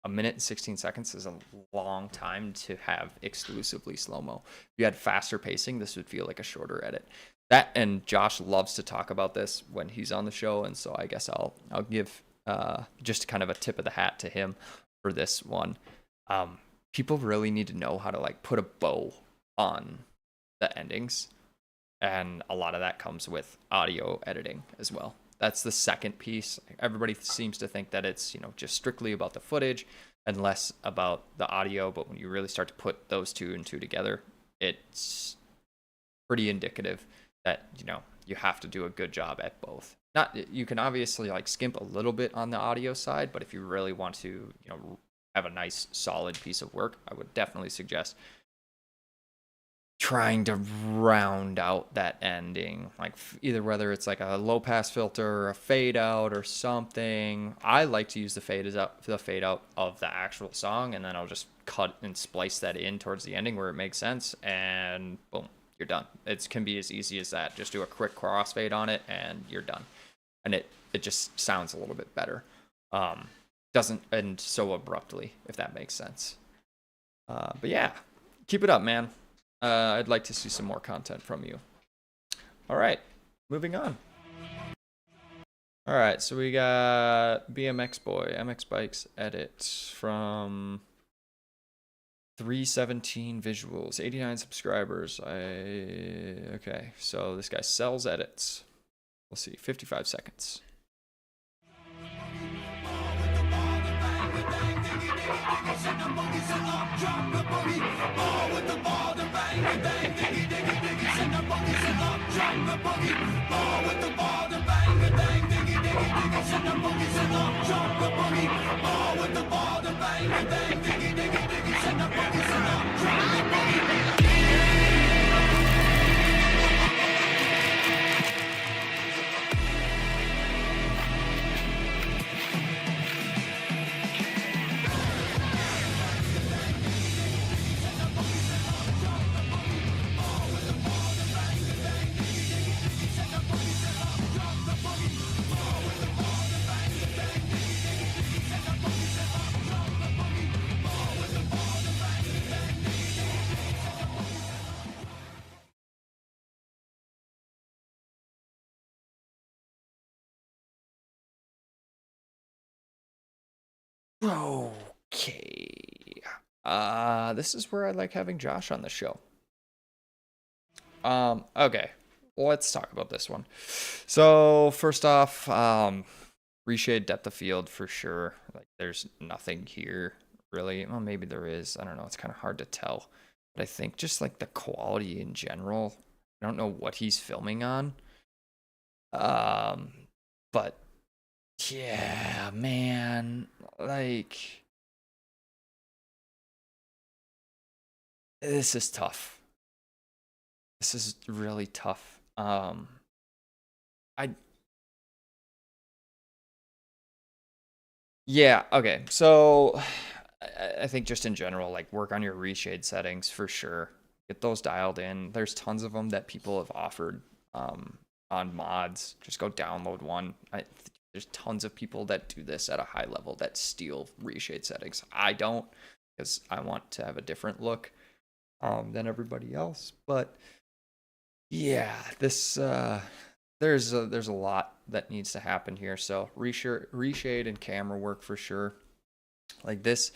minute and 16 seconds is a long time to have exclusively slow-mo. If you had faster pacing, this would feel like a shorter edit. That, and Josh loves to talk about this when he's on the show, and so I guess I'll give just kind of a tip of the hat to him for this one. People really need to know how to like put a bow on the endings, and a lot of that comes with audio editing as well. That's the second piece. Everybody seems to think that it's just strictly about the footage and less about the audio, but when you really start to put those two and two together, it's pretty indicative that you have to do a good job at both. You can obviously like skimp a little bit on the audio side, but if you really want to have a nice solid piece of work, I would definitely suggest trying to round out that ending, like either whether it's like a low pass filter or a fade out or something. I like to use the fade out of the actual song, and then I'll just cut and splice that in towards the ending where it makes sense, and boom, you're done. It can be as easy as that. Just do a quick crossfade on it and you're done. And it just sounds a little bit better. Doesn't end so abruptly, if that makes sense. But yeah, keep it up, man. I'd like to see some more content from you. All right, moving on. All right, so we got BMX Boy, MX Bikes edit from 317 visuals, 89 subscribers. Okay, so this guy sells edits. We'll see, 55 seconds. Okay. This is where I like having Josh on the show. Okay. Let's talk about this one. So, first off, reshade depth of field for sure. Like, there's nothing here, really. Well, maybe there is. I don't know. It's kind of hard to tell. But I think just, like, the quality in general, I don't know what he's filming on. But yeah, man, like, this is tough. This is really tough. Yeah, okay. So I think just in general, like, work on your reshade settings for sure. Get those dialed in. There's tons of them that people have offered on mods. Just go download one. There's tons of people that do this at a high level that steal reshade settings. I don't, because I want to have a different look than everybody else. But yeah, this there's a lot that needs to happen here. So reshade and camera work for sure. Like this,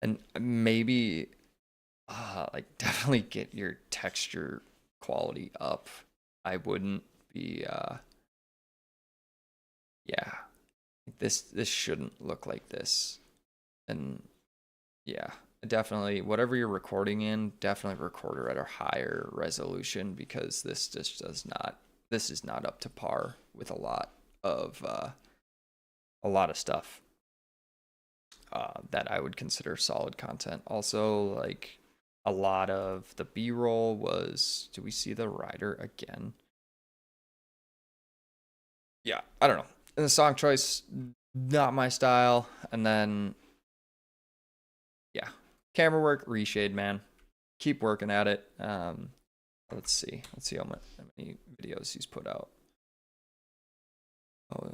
and maybe like definitely get your texture quality up. I wouldn't be yeah, this shouldn't look like this. And yeah, definitely whatever you're recording in, definitely record it at a higher resolution, because this just this is not up to par with a lot of stuff that I would consider solid content. Also, like a lot of the B-roll was, do we see the rider again? Yeah, I don't know. And the song choice, not my style. And then, yeah, camera work, reshade, man. Keep working at it. Let's see how many videos he's put out. Oh,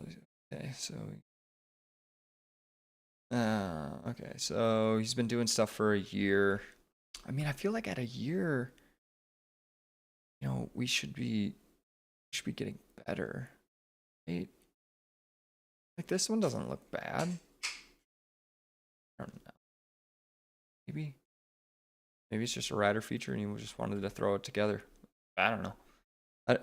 okay, so he's been doing stuff for a year. I mean, I feel like at a year, you know, we should be getting better. Right? Like this one doesn't look bad. I don't know. Maybe it's just a rider feature and you just wanted to throw it together. I don't know.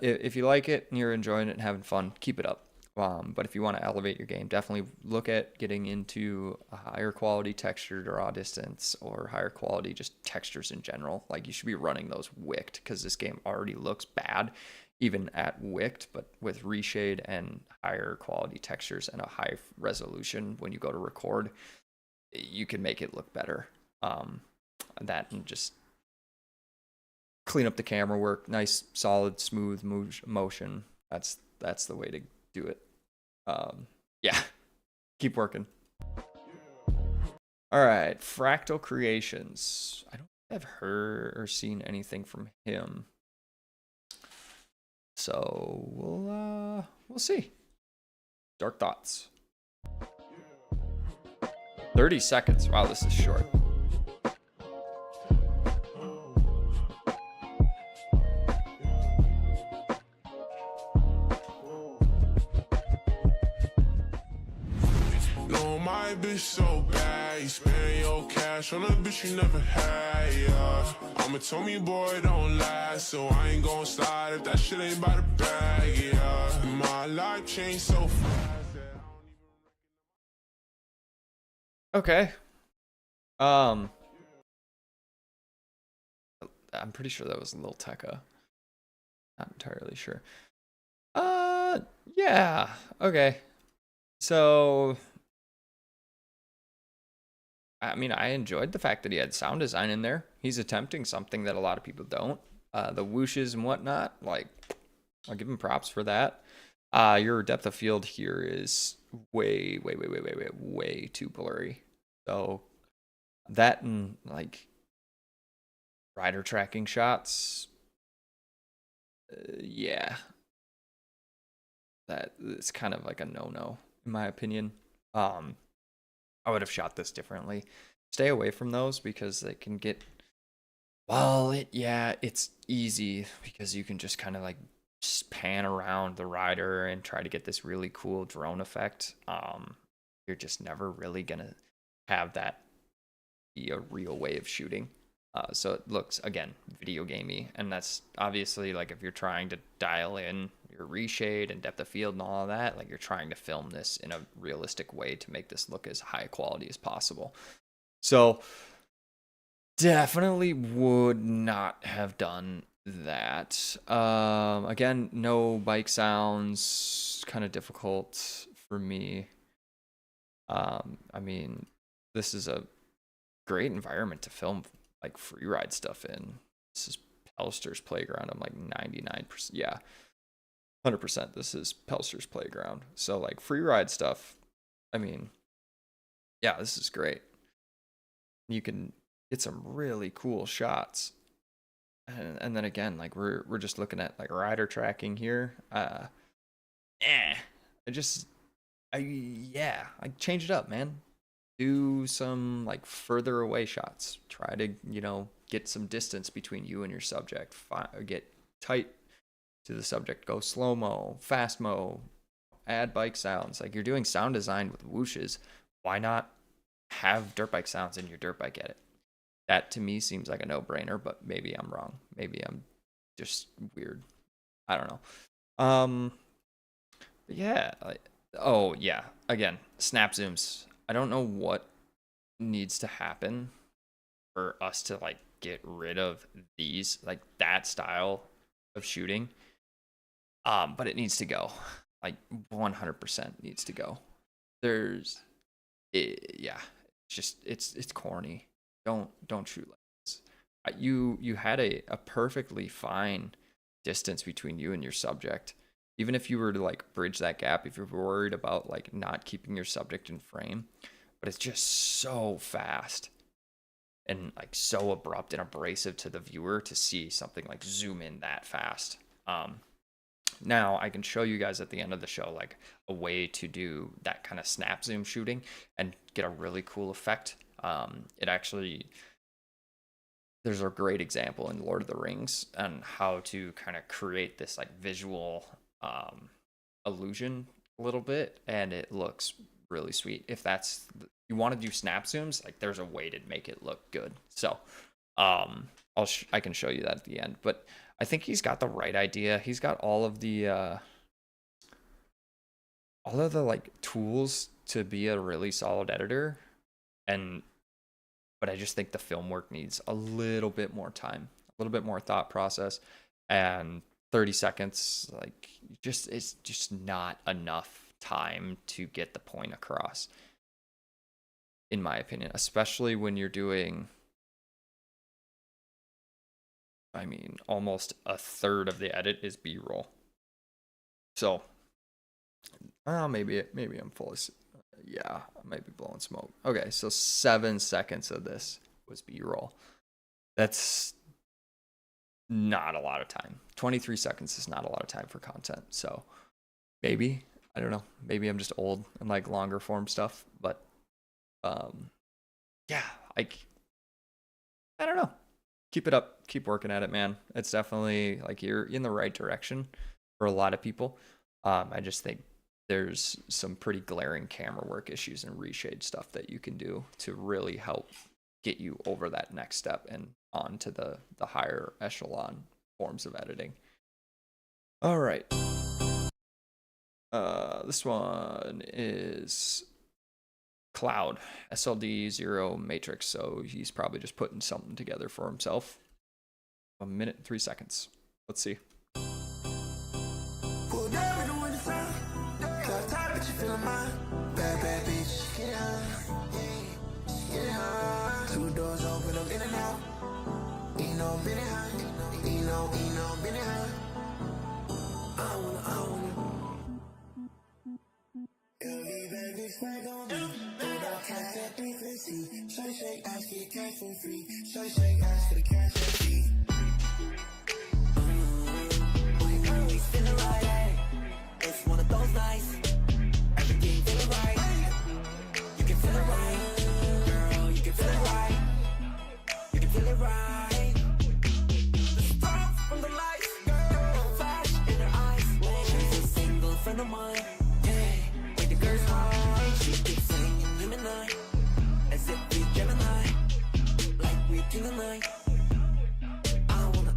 If you like it and you're enjoying it and having fun, keep it up. But if you want to elevate your game, definitely look at getting into a higher quality texture draw distance, or higher quality just textures in general. Like you should be running those wicked, because this game already looks bad even at wicked, but with reshade and higher quality textures and a high resolution, when you go to record, you can make it look better. That and just clean up the camera work, nice, solid, smooth motion. That's the way to do it. Yeah, keep working. All right, Fractal Creations. I don't think I've heard or seen anything from him, so we'll see. Dark Thoughts. 30 seconds. Wow, this is short. My bitch so bad, you spend your cash on a bitch you never had, yeah. I'ma tell me, boy, don't last, so I ain't gon' slide if that shit ain't by the bag, yeah. My life changed so fast that I don't even Okay. I'm pretty sure that was Lil Tecca. Not entirely sure. Yeah. Okay. So I mean, I enjoyed the fact that he had sound design in there. He's attempting something that a lot of people don't. The whooshes and whatnot, like, I'll give him props for that. Your depth of field here is way too blurry. So that and like rider tracking shots, yeah, that is kind of like a no-no in my opinion. I would have shot this differently. Stay away from those, because they can get, well, it's easy because you can just kind of like pan around the rider and try to get this really cool drone effect. You're just never really gonna have that be a real way of shooting. So it looks, again, video gamey, and that's obviously like if you're trying to dial in your reshade and depth of field and all of that, like you're trying to film this in a realistic way to make this look as high quality as possible. So definitely would not have done that. Again, no bike sounds, kind of difficult for me. I mean, this is a great environment to film like free ride stuff in. This is Pelster's Playground. I'm like 99%. Yeah. 100%. This is Pelster's Playground. So like free ride stuff. I mean, yeah, this is great. You can get some really cool shots. and then again, like we're just looking at like rider tracking here. I just I change it up, man. Do some like further away shots. Try to, get some distance between you and your subject. Get tight to the subject. Go slow mo, fast mo, add bike sounds. Like you're doing sound design with whooshes. Why not have dirt bike sounds in your dirt bike edit? That to me seems like a no-brainer, but maybe I'm wrong. Maybe I'm just weird. I don't know. But yeah. Oh yeah. Again, snap zooms. I don't know what needs to happen for us to like get rid of these, like that style of shooting. But it needs to go. Like 100% needs to go. It's corny. Don't shoot like this. You had a perfectly fine distance between you and your subject. Even if you were to like bridge that gap, if you're worried about like not keeping your subject in frame, but it's just so fast and like so abrupt and abrasive to the viewer to see something like zoom in that fast. Now I can show you guys at the end of the show like a way to do that kind of snap zoom shooting and get a really cool effect. There's a great example in Lord of the Rings on how to kind of create this like visual illusion a little bit, and it looks really sweet. If you want to do snap zooms, like there's a way to make it look good. So I can show you that at the end, but I think he's got the right idea. He's got all of the like tools to be a really solid editor, but I just think the film work needs a little bit more time, a little bit more thought process, and 30 seconds, like it's just not enough time to get the point across, in my opinion, especially when you're doing, I mean, almost a third of the edit is B-roll. So, maybe I'm full of, I might be blowing smoke. Okay, so 7 seconds of this was B-roll. That's not a lot of time. 23 seconds is not a lot of time for content. So maybe, I don't know, maybe I'm just old and like longer form stuff, but like, I don't know. Keep it up. Keep working at it, man. It's definitely like you're in the right direction for a lot of people. I just think there's some pretty glaring camera work issues and reshade stuff that you can do to really help get you over that next step and onto the higher echelon forms of editing. All right. This one is Cloud, SLD 0 Matrix, so he's probably just putting something together for himself. 1 minute and 3 seconds. Let's see. Two doors open, I'm in and out. I wanna. Baby, swag on me. Without cash at 350. Shorty shake, ask for your cash for free. Shorty shake, ask for the cash and fee. We always feeling right, ay. It's one of those nights. Everything feeling right. You can feel it right. Girl, you can feel it right. You can feel it right. The stars from the lights, girl, flash in her eyes. She's a single friend of mine. She keeps saying him and I, as if we Gemini, like we king of night. I wanna.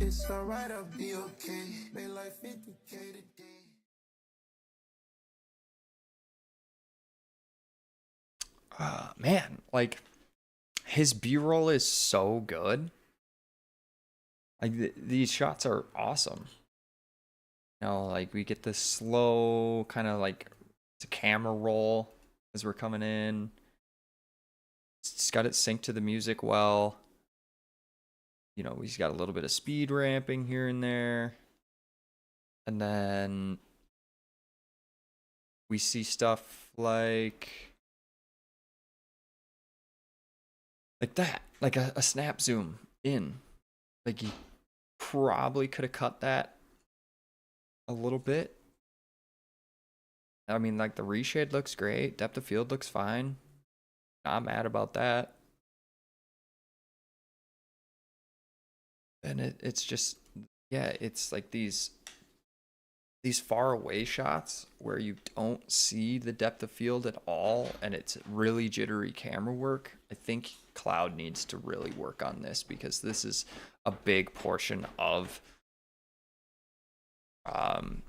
It's alright, I'll be okay. May life 50K today. Man, like his B-roll is so good. Like these shots are awesome. Like we get this slow kind of like it's a camera roll as we're coming in. It's got it synced to the music well. He's got a little bit of speed ramping here and there. And then we see stuff like that, like a snap zoom in. like he probably could have cut that a little bit. I mean, like the reshade looks great. Depth of field looks fine. Not mad about that. And it's just, yeah, it's like these far away shots where you don't see the depth of field at all, and it's really jittery camera work. I think Cloud needs to really work on this, because this is a big portion of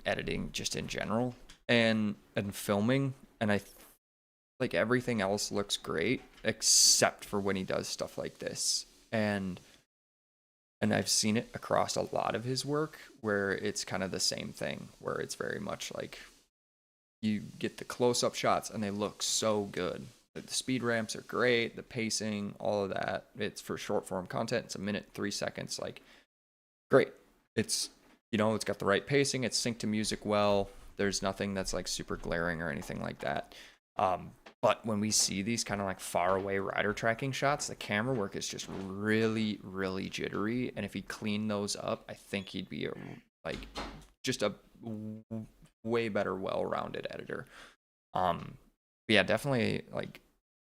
editing just in general and filming. And like everything else looks great except for when he does stuff like this. And I've seen it across a lot of his work where it's kind of the same thing, where it's very much like you get the close-up shots and they look so good. Like the speed ramps are great, the pacing, all of that. It's for short form content. It's 1 minute, 3 seconds. Like, great. It's, you know, it's got the right pacing. It's synced to music well. There's nothing that's like super glaring or anything like that. But when we see these kind of like far away rider tracking shots, the camera work is just really, really jittery. And if he cleaned those up, I think he'd be just a way better, well-rounded editor. But yeah, definitely like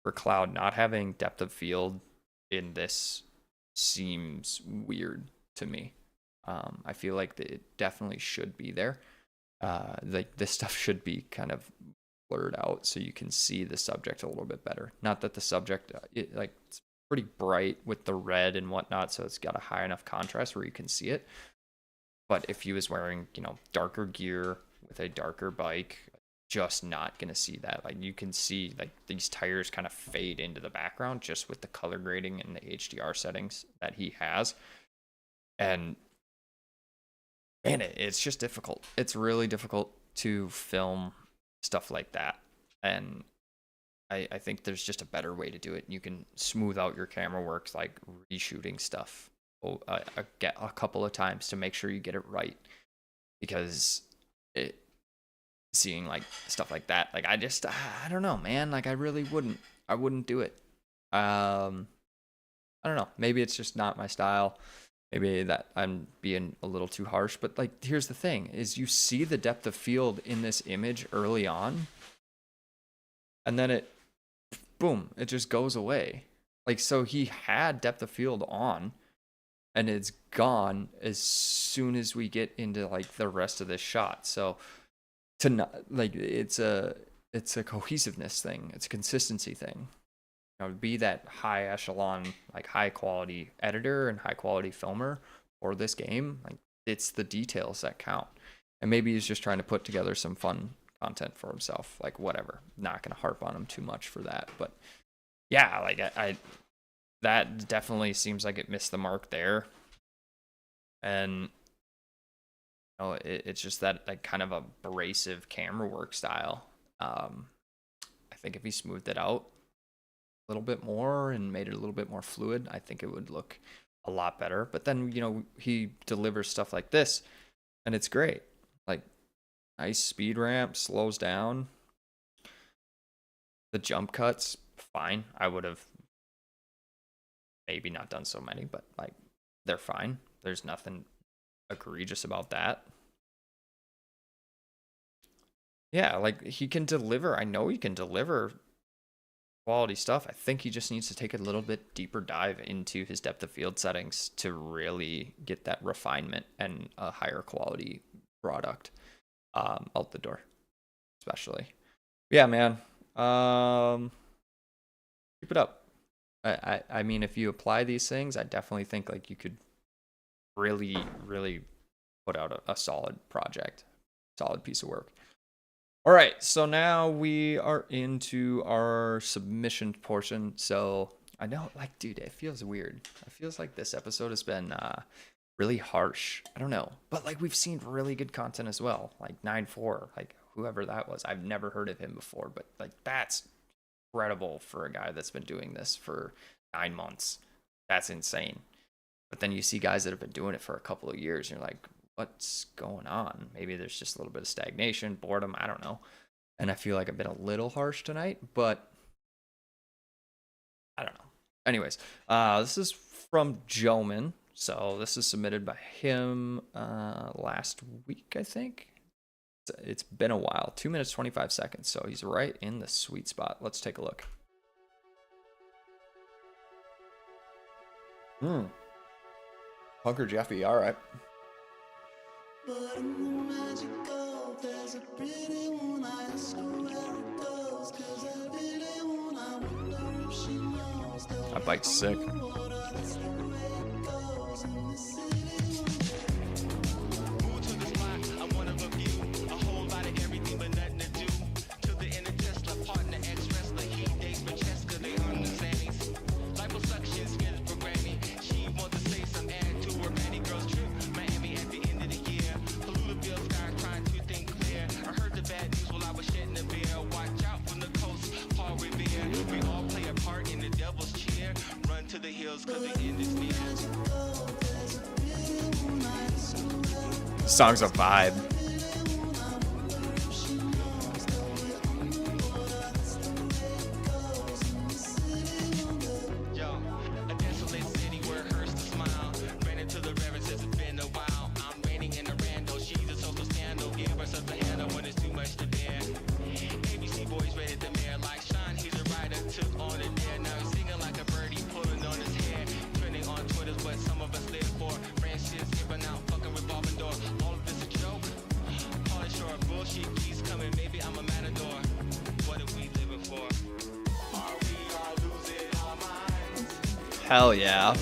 for Cloud, not having depth of field in this seems weird to me. I feel like it definitely should be there. Like this stuff should be kind of blurred out so you can see the subject a little bit better. Not that the subject it's pretty bright with the red and whatnot, so it's got a high enough contrast where you can see it. But if he was wearing, you know, darker gear with a darker bike, just not gonna see that. Like you can see like these tires kind of fade into the background just with the color grading and the HDR settings that he has. And man, it's just difficult. It's really difficult to film stuff like that. And I think there's just a better way to do it. You can smooth out your camera works, like reshooting stuff a couple of times to make sure you get it right. Because seeing like stuff like that, like I don't know, man. Like I really wouldn't do it. I don't know. Maybe it's just not my style. Maybe that I'm being a little too harsh, but like, here's the thing is you see the depth of field in this image early on, and then it just goes away. Like, so he had depth of field on, and it's gone as soon as we get into like the rest of this shot. So to not like, it's a cohesiveness thing. It's a consistency thing. Be that high echelon, like high quality editor and high quality filmer for this game. Like it's the details that count. And maybe he's just trying to put together some fun content for himself. Like whatever. Not gonna harp on him too much for that. But yeah, like I that definitely seems like it missed the mark there. And you know, it's just that like kind of abrasive camera work style. I think if he smoothed it out little bit more and made it a little bit more fluid, I think it would look a lot better. But then, you know, he delivers stuff like this and it's great. Like nice speed ramp, slows down. The jump cuts, fine. I would have maybe not done so many, but like they're fine. There's nothing egregious about that. Yeah, like he can deliver. I know he can deliver quality stuff. I think he just needs to take a little bit deeper dive into his depth of field settings to really get that refinement and a higher quality product out the door, especially. Yeah, man. Keep it up. I mean, if you apply these things, I definitely think like you could really, really put out a solid project, solid piece of work. All right, so now we are into our submission portion. So I know, like, dude, it feels weird. It feels like this episode has been really harsh. I don't know, but like we've seen really good content as well. Like 9-4, like whoever that was, I've never heard of him before, but like that's incredible for a guy that's been doing this for 9 months. That's insane. But then you see guys that have been doing it for a couple of years, and you're like, what's going on? Maybe there's just a little bit of stagnation, boredom, I don't know. And I feel like I've been a little harsh tonight, but I don't know. Anyways, this is from Joman. So this is submitted by him last week, I think. It's been a while. 2 minutes, 25 seconds. So he's right in the sweet spot. Let's take a look. Punker Jeffy, all right. But in the magical, there's a pretty one. I ask her where it goes, 'cause I really wanna wonder if she knows that That bike's sick. water, that's the way it goes in the city. Move to the spot, I'm one of a few. A whole lot of everything but nothing to do. To the inner Tesla, partner, ex-wrestler. He dates Francesca, they on the Zannies. Liposuction, skills programming. She wants to say some add to her Manny girl's trip. Miami at the end of the year. Polluted sky trying to think clear. I heard the bad news while I was shedding a beer. Watch out from the coast, Paul Revere. We all play a part in the devil's cheer. Run to the hills cause the end is near. Song's a vibe. Yo, a desolate city where it hurts to smile. Ran into the river since it's been a while. I'm raining in the rando. She's a social scandal. Give herself a handle when it's too much to bear. ABC boys ready the mayor like Sean. He's a writer, took on a dare. Now he's singing like a birdie, pulling on his hair. Trending on Twitter's what some of us live for. Francis skipping out, fucking revolving door. All of this a joke. Polish short bullshit keeps coming. Maybe I'm a matador. What are we living for? Are we all losing our minds? Hell yeah.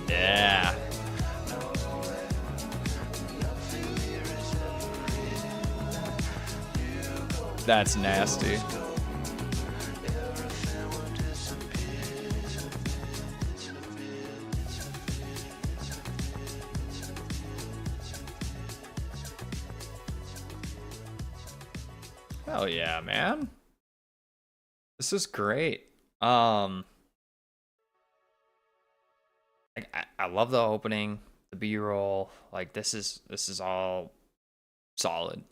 Yeah. That's nasty. Hell yeah, man. This is great. I love the opening, the B-roll. Like this is all solid.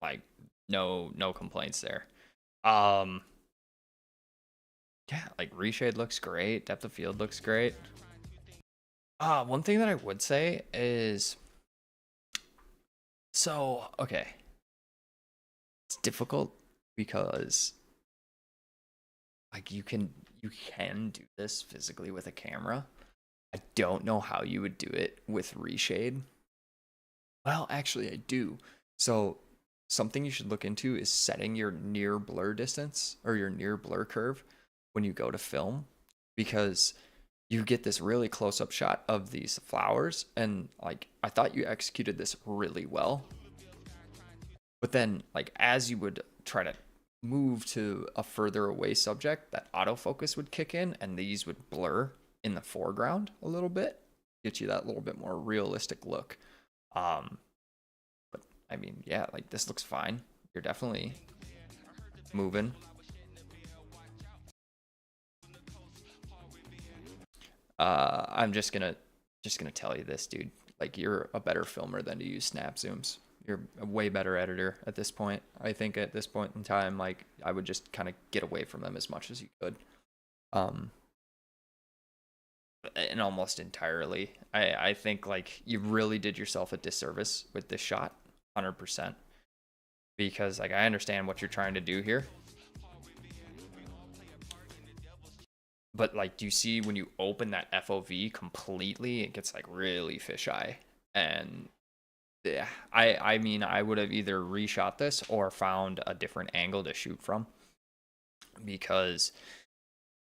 Like no complaints there. Yeah, like reshade looks great, depth of field looks great. One thing that I would say is, so okay, it's difficult because like you can do this physically with a camera. I don't know how you would do it with reshade. Well, actually I do. So something you should look into is setting your near blur distance or your near blur curve when you go to film, because you get this really close up shot of these flowers, and like I thought you executed this really well. But then like as you would try to move to a further away subject, that autofocus would kick in and these would blur in the foreground a little bit, get you that little bit more realistic look. But I mean, yeah, like this looks fine. You're definitely moving. I'm just gonna tell you this, dude. Like you're a better filmer than to use snap zooms. You're a way better editor at this point. I think at this point in time, like I would just kind of get away from them as much as you could. And almost entirely. I think like you really did yourself a disservice with this shot, 100%. Because like I understand what you're trying to do here. But like, do you see when you open that FOV completely, it gets like really fisheye. And yeah, I mean, I would have either reshot this or found a different angle to shoot from. Because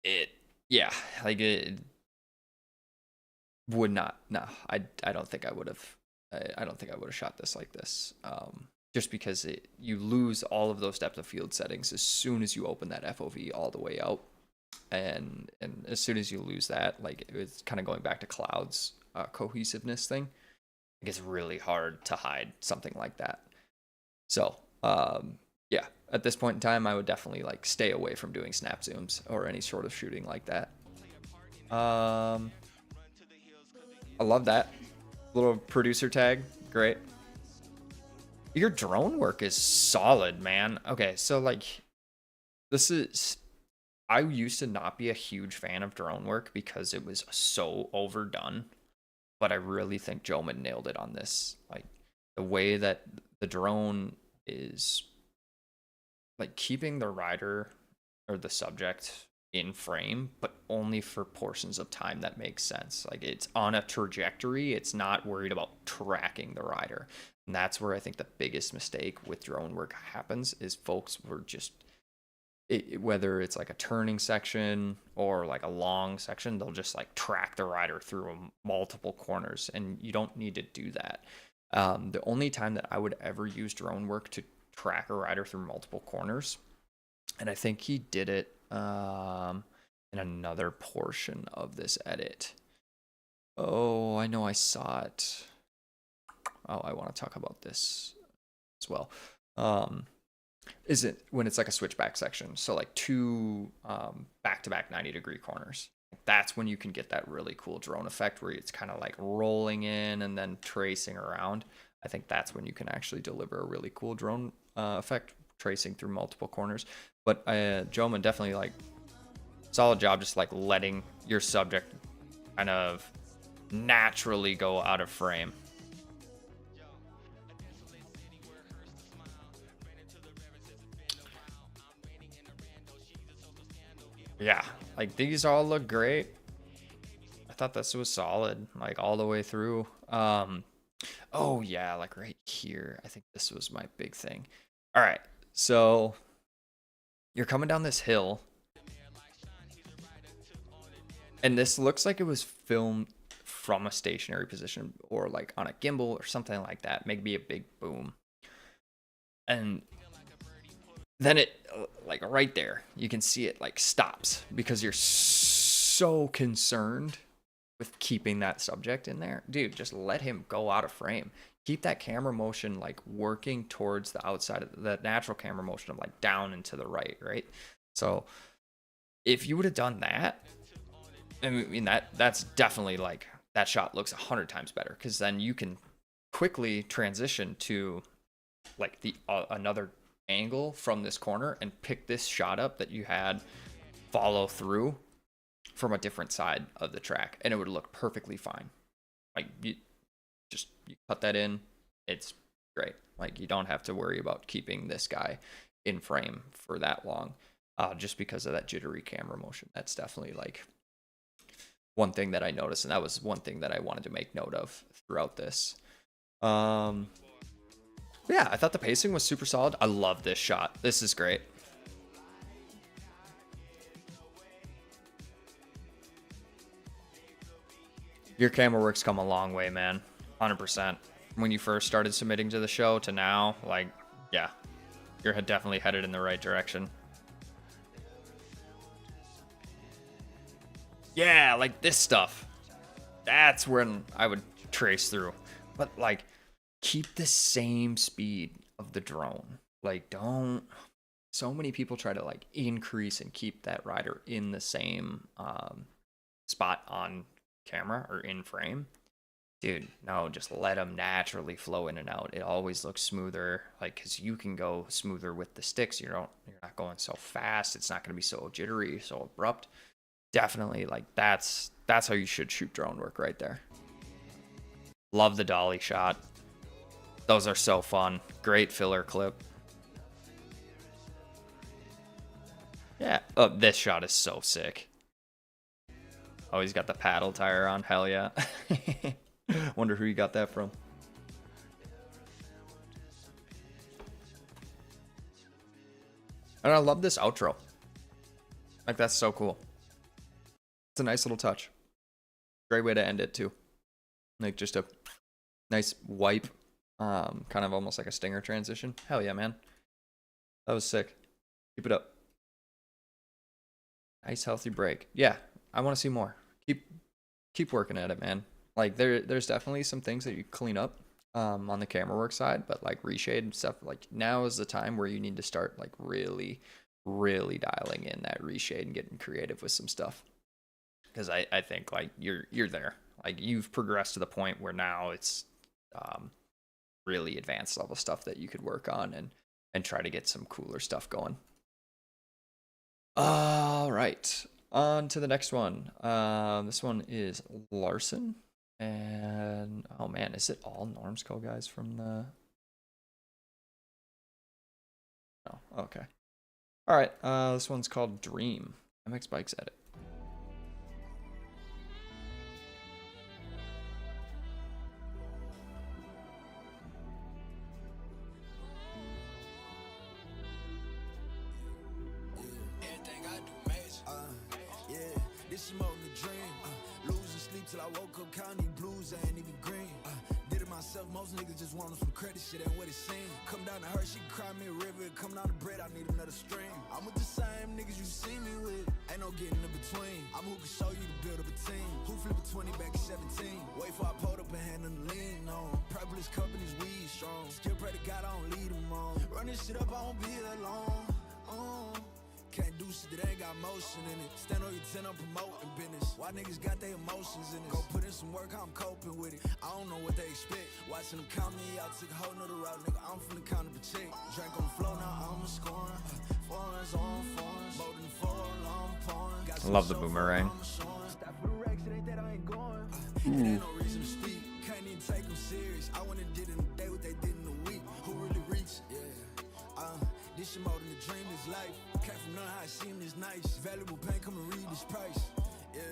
it would not. No, I don't think I would have. I don't think I would have shot this like this. Just because you lose all of those depth of field settings as soon as you open that FOV all the way out, and as soon as you lose that, like it's kind of going back to Cloud's cohesiveness thing. It gets really hard to hide something like that. So, yeah, at this point in time, I would definitely like stay away from doing snap zooms or any sort of shooting like that. I love that little producer tag. Great. Your drone work is solid, man. Okay, so like I used to not be a huge fan of drone work because it was so overdone, but I really think Joman nailed it on this. Like the way that the drone is like keeping the rider or the subject in frame, but only for portions of time that makes sense. Like it's on a trajectory, it's not worried about tracking the rider. And that's where I think the biggest mistake with drone work happens is folks were just whether it's like a turning section or like a long section, they'll just like track the rider through multiple corners, and you don't need to do that. The only time that I would ever use drone work to track a rider through multiple corners, and I think he did it in another portion of this edit. Oh, I know I saw it. Oh, I want to talk about this as well. Is it when it's like a switchback section? So like two back-to-back 90-degree corners. That's when you can get that really cool drone effect where it's kind of like rolling in and then tracing around. I think that's when you can actually deliver a really cool drone effect, tracing through multiple corners. But Joman definitely like solid job just like letting your subject kind of naturally go out of frame. Yeah, like these all look great. I thought this was solid, like all the way through. Oh yeah, like right here. I think this was my big thing. All right, so you're coming down this hill, and this looks like it was filmed from a stationary position or like on a gimbal or something like that. Maybe a big boom. And then it like right there, you can see it like stops because you're so concerned with keeping that subject in there. Dude, just let him go out of frame. Keep that camera motion like working towards the outside of the natural camera motion of like down and to the right, right? So if you would have done that, I mean that's definitely like that shot looks 100 times better, because then you can quickly transition to like the another angle from this corner and pick this shot up that you had follow through from a different side of the track, and it would look perfectly fine. Like you cut that in, it's great. Like you don't have to worry about keeping this guy in frame for that long, just because of that jittery camera motion. That's definitely like one thing that I noticed, and that was one thing that I wanted to make note of throughout this. Yeah, I thought the pacing was super solid. I love this shot. This is great. Your camera work's come a long way, man. 100%. When you first started submitting to the show to now, like, yeah, you're definitely headed in the right direction. Yeah, like this stuff. That's when I would trace through. But like, keep the same speed of the drone. Like, don't. So many people try to like increase and keep that rider in the same spot on camera or in frame. Dude, no, just let them naturally flow in and out. It always looks smoother, like, because you can go smoother with the sticks. You're not going so fast. It's not going to be so jittery, so abrupt. Definitely, like, that's how you should shoot drone work right there. Love the dolly shot. Those are so fun. Great filler clip. Yeah. Oh, this shot is so sick. Oh, he's got the paddle tire on. Hell yeah. Wonder who you got that from. And I love this outro. Like, that's so cool. It's a nice little touch. Great way to end it, too. Like, just a nice wipe. Kind of almost like a stinger transition. Hell yeah, man. That was sick. Keep it up. Nice, healthy break. Yeah, I want to see more. Keep working at it, man. Like, there's definitely some things that you clean up on the camera work side, but like reshade and stuff, like now is the time where you need to start like really, really dialing in that reshade and getting creative with some stuff. Because I think like you're there. Like you've progressed to the point where now it's really advanced level stuff that you could work on and try to get some cooler stuff going. All right, on to the next one. This one is Larson. And oh man, is it all Norm's Code guys from the? Oh, okay. All right. This one's called Dream. MX Bikes Edit. Everything I do major. Yeah, this is more than a dream. Losing sleep till I woke up counting blues, I ain't even green. Did it myself, most niggas just want some credit, shit ain't what it seems. Come down to her, she cry me a river. Come down to bread, I need another stream. I'm with the same niggas you see me with, ain't no getting in between. I'm who can show you to build up a team. Who flip a 20 back at 17. Wait for I pulled up and hand them the lean on. Purplest companies, weed strong. Still pray to God I don't lead them on. Run this shit up, I won't be alone. Can't do shit that ain't got motion in it. Stand on your 10, I'm promoting business. Why niggas got their emotions in it? Go put in some work, I'm coping with it. I don't know what they expect. Watching them count me out, took a whole nother route, nigga. I'm finna count and protect. Drank on the floor, now I'm a scoring. Foreigns on foreigns. More than 4 long pouring. I love the boomerang. Stop for the racks, it ain't that I ain't going. It ain't no reason to speak. Can't even take them serious. I went and did in a day what they did in a week. Who really reach? Yeah. This shit more than a dream, this life. Can't from none how it seem this nice. Valuable pain, come and read this price. Yeah,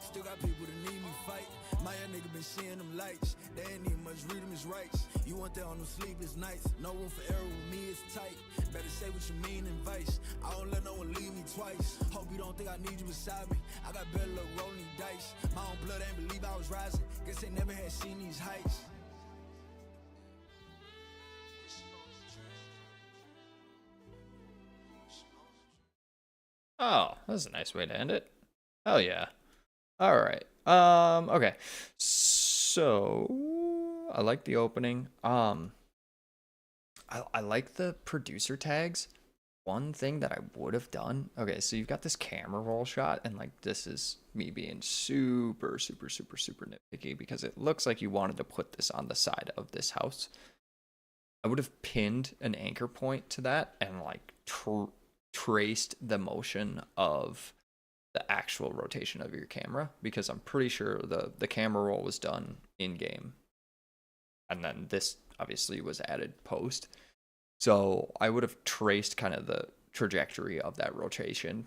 still got people that need me fight. My young nigga been seeing them lights. They ain't even much read them his rights. You want that on them sleepless nights. No room for error with me, it's tight. Better say what you mean and vice. I don't let no one leave me twice. Hope you don't think I need you beside me. I got better luck rolling these dice. My own blood ain't believe I was rising. Guess they never had seen these heights. Oh, that's a nice way to end it. Hell yeah. All right. Okay. So I like the opening. I like the producer tags. One thing that I would have done. Okay, so you've got this camera roll shot, and like this is me being super nitpicky because it looks like you wanted to put this on the side of this house. I would have pinned an anchor point to that and like traced the motion of the actual rotation of your camera, because I'm pretty sure the camera roll was done in game, and then this obviously was added post. So I would have traced kind of the trajectory of that rotation.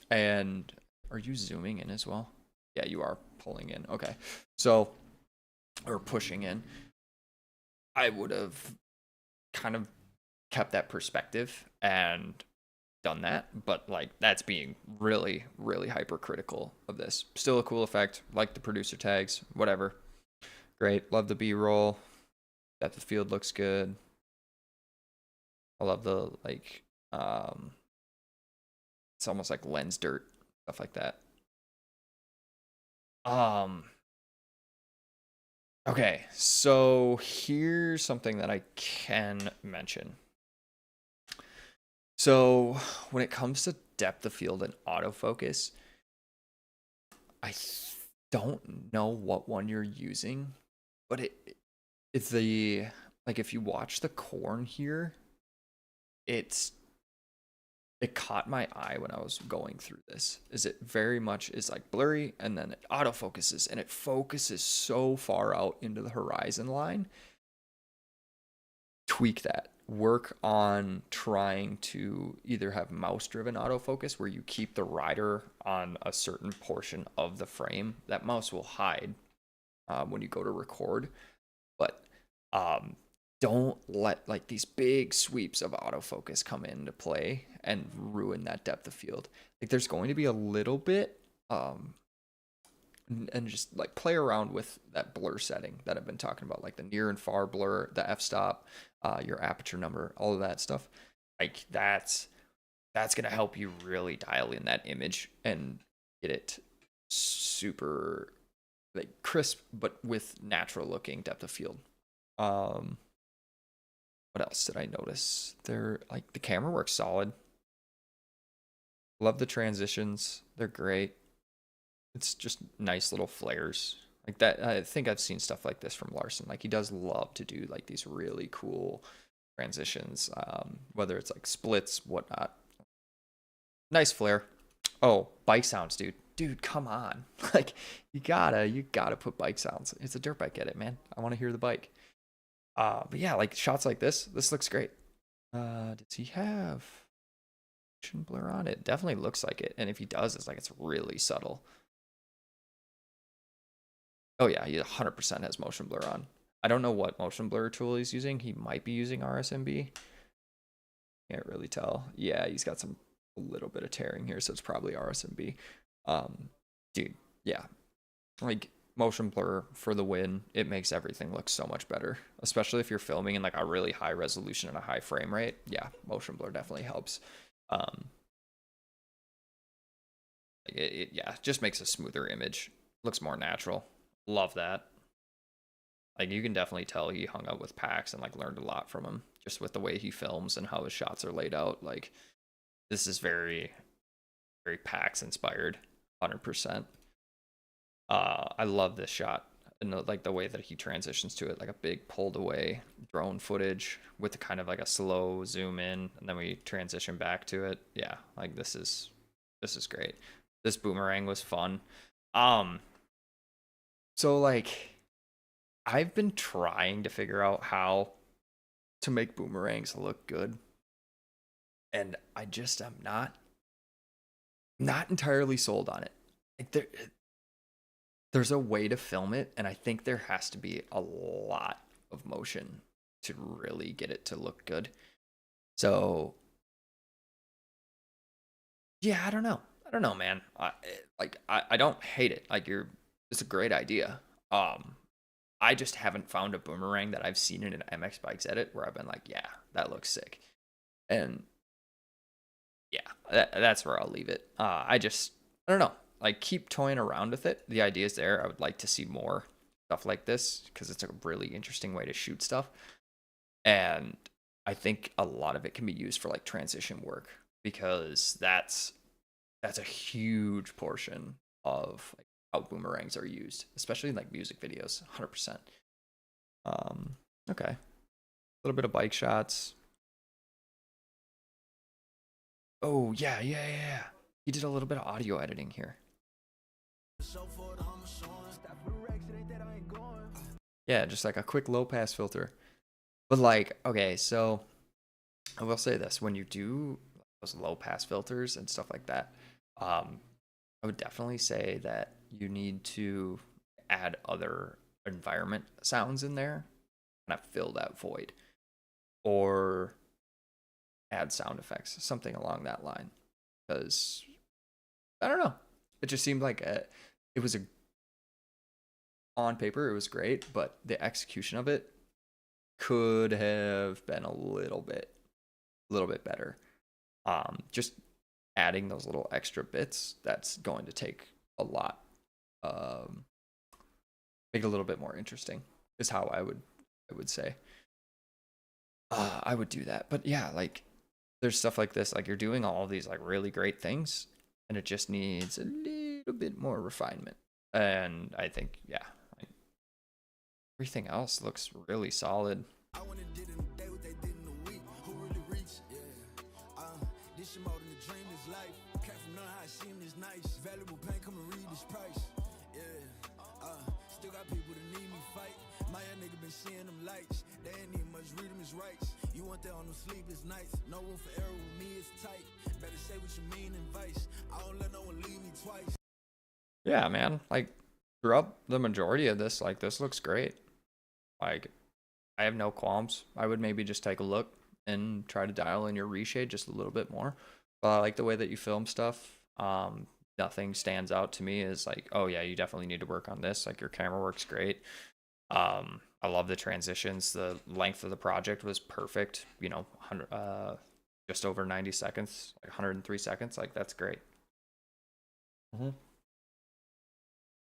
And are you zooming in as well? Yeah, you are pulling in. Okay, so or pushing in. I would have kind of kept that perspective and done that, but like that's being really hypercritical of this. Still a cool effect, like the producer tags, whatever. Great, love the B-roll. Depth of field looks good. I love the like it's almost like lens dirt, stuff like that. Okay, so here's something that I can mention. So when it comes to depth of field and autofocus, I don't know what one you're using, but it's the, like if you watch the corn here, it caught my eye when I was going through this. Is it very much is like blurry, and then it autofocuses and it focuses so far out into the horizon line. Tweak that. Work on trying to either have mouse driven autofocus where you keep the rider on a certain portion of the frame. That mouse will hide when you go to record, but don't let like these big sweeps of autofocus come into play and ruin that depth of field. Like there's going to be a little bit and just like play around with that blur setting that I've been talking about, like the near and far blur, the f-stop, your aperture number, all of that stuff. Like that's going to help you really dial in that image and get it super like crisp, but with natural looking depth of field. What else did I notice? They're like the camera works solid. Love the transitions. They're great. It's just nice little flares. Like that, I think I've seen stuff like this from Larson. Like he does love to do like these really cool transitions, whether it's like splits, whatnot. Nice flare. Oh, bike sounds, dude. Dude, come on. Like you gotta put bike sounds. It's a dirt bike, get it, man. I want to hear the bike. But yeah, like shots like this looks great. Does he have motion blur on it? Definitely looks like it. And if he does, it's like it's really subtle. Oh yeah, he 100% has motion blur on. I don't know what motion blur tool he's using. He might be using RSMB. Can't really tell. Yeah, he's got a little bit of tearing here, so it's probably RSMB. Dude, yeah. Like motion blur for the win. It makes everything look so much better, especially if you're filming in like a really high resolution and a high frame rate. Yeah, motion blur definitely helps. It just makes a smoother image. Looks more natural. Love that. Like you can definitely tell he hung out with Pax and like learned a lot from him just with the way he films and how his shots are laid out. Like this is very, very Pax inspired, 100%. I love this shot and like the way that he transitions to it, like a big pulled away drone footage with kind of like a slow zoom in, and then we transition back to it. Yeah, like this is great. This boomerang was fun. So like I've been trying to figure out how to make boomerangs look good, and I just am not entirely sold on it. Like there's a way to film it, and I think there has to be a lot of motion to really get it to look good. So yeah, I don't know, man. I don't hate it. Like it's a great idea. I just haven't found a boomerang that I've seen in an MX Bikes edit where I've been like, yeah, that looks sick. And yeah, that's where I'll leave it. I don't know. Like keep toying around with it. The idea is there. I would like to see more stuff like this because it's a really interesting way to shoot stuff. And I think a lot of it can be used for like transition work because that's a huge portion of like how boomerangs are used, especially in like music videos, 100%. Okay. A little bit of bike shots. Oh, yeah. He did a little bit of audio editing here. Yeah, just like a quick low pass filter. But like, okay, so I will say this, when you do those low pass filters and stuff like that, I would definitely say that you need to add other environment sounds in there, kind of fill that void, or add sound effects, something along that line. Because I don't know, it just seemed like it was on paper it was great, but the execution of it could have been a little bit better. Just adding those little extra bits, that's going to take a lot. Make it a little bit more interesting is how I would say. I would do that. But yeah, like there's stuff like this, like you're doing all of these like really great things and it just needs a little bit more refinement. And I think, yeah, like, everything else looks really solid. I went and did in a day what they did in a week. Who really reached? Yeah. This shit more than a dream is life. Careful none how it seem is nice. Valuable pain, come and read this price. Yeah. Still got people that need me fight. My young nigga been seeing them lights. They ain't need much, read them his rights. You want that on them sleepless nights. No room for error with me, it's tight. Better say what you mean and vice. I don't let no one leave me twice. Yeah, man. Like throughout the majority of this, like this looks great. Like I have no qualms. I would maybe just take a look and try to dial in your reshade just a little bit more. But I like the way that you film stuff. Nothing stands out to me as like, oh yeah, you definitely need to work on this. Like your camera works great. I love the transitions. The length of the project was perfect. You know, just over 90 seconds, like 103 seconds. Like that's great.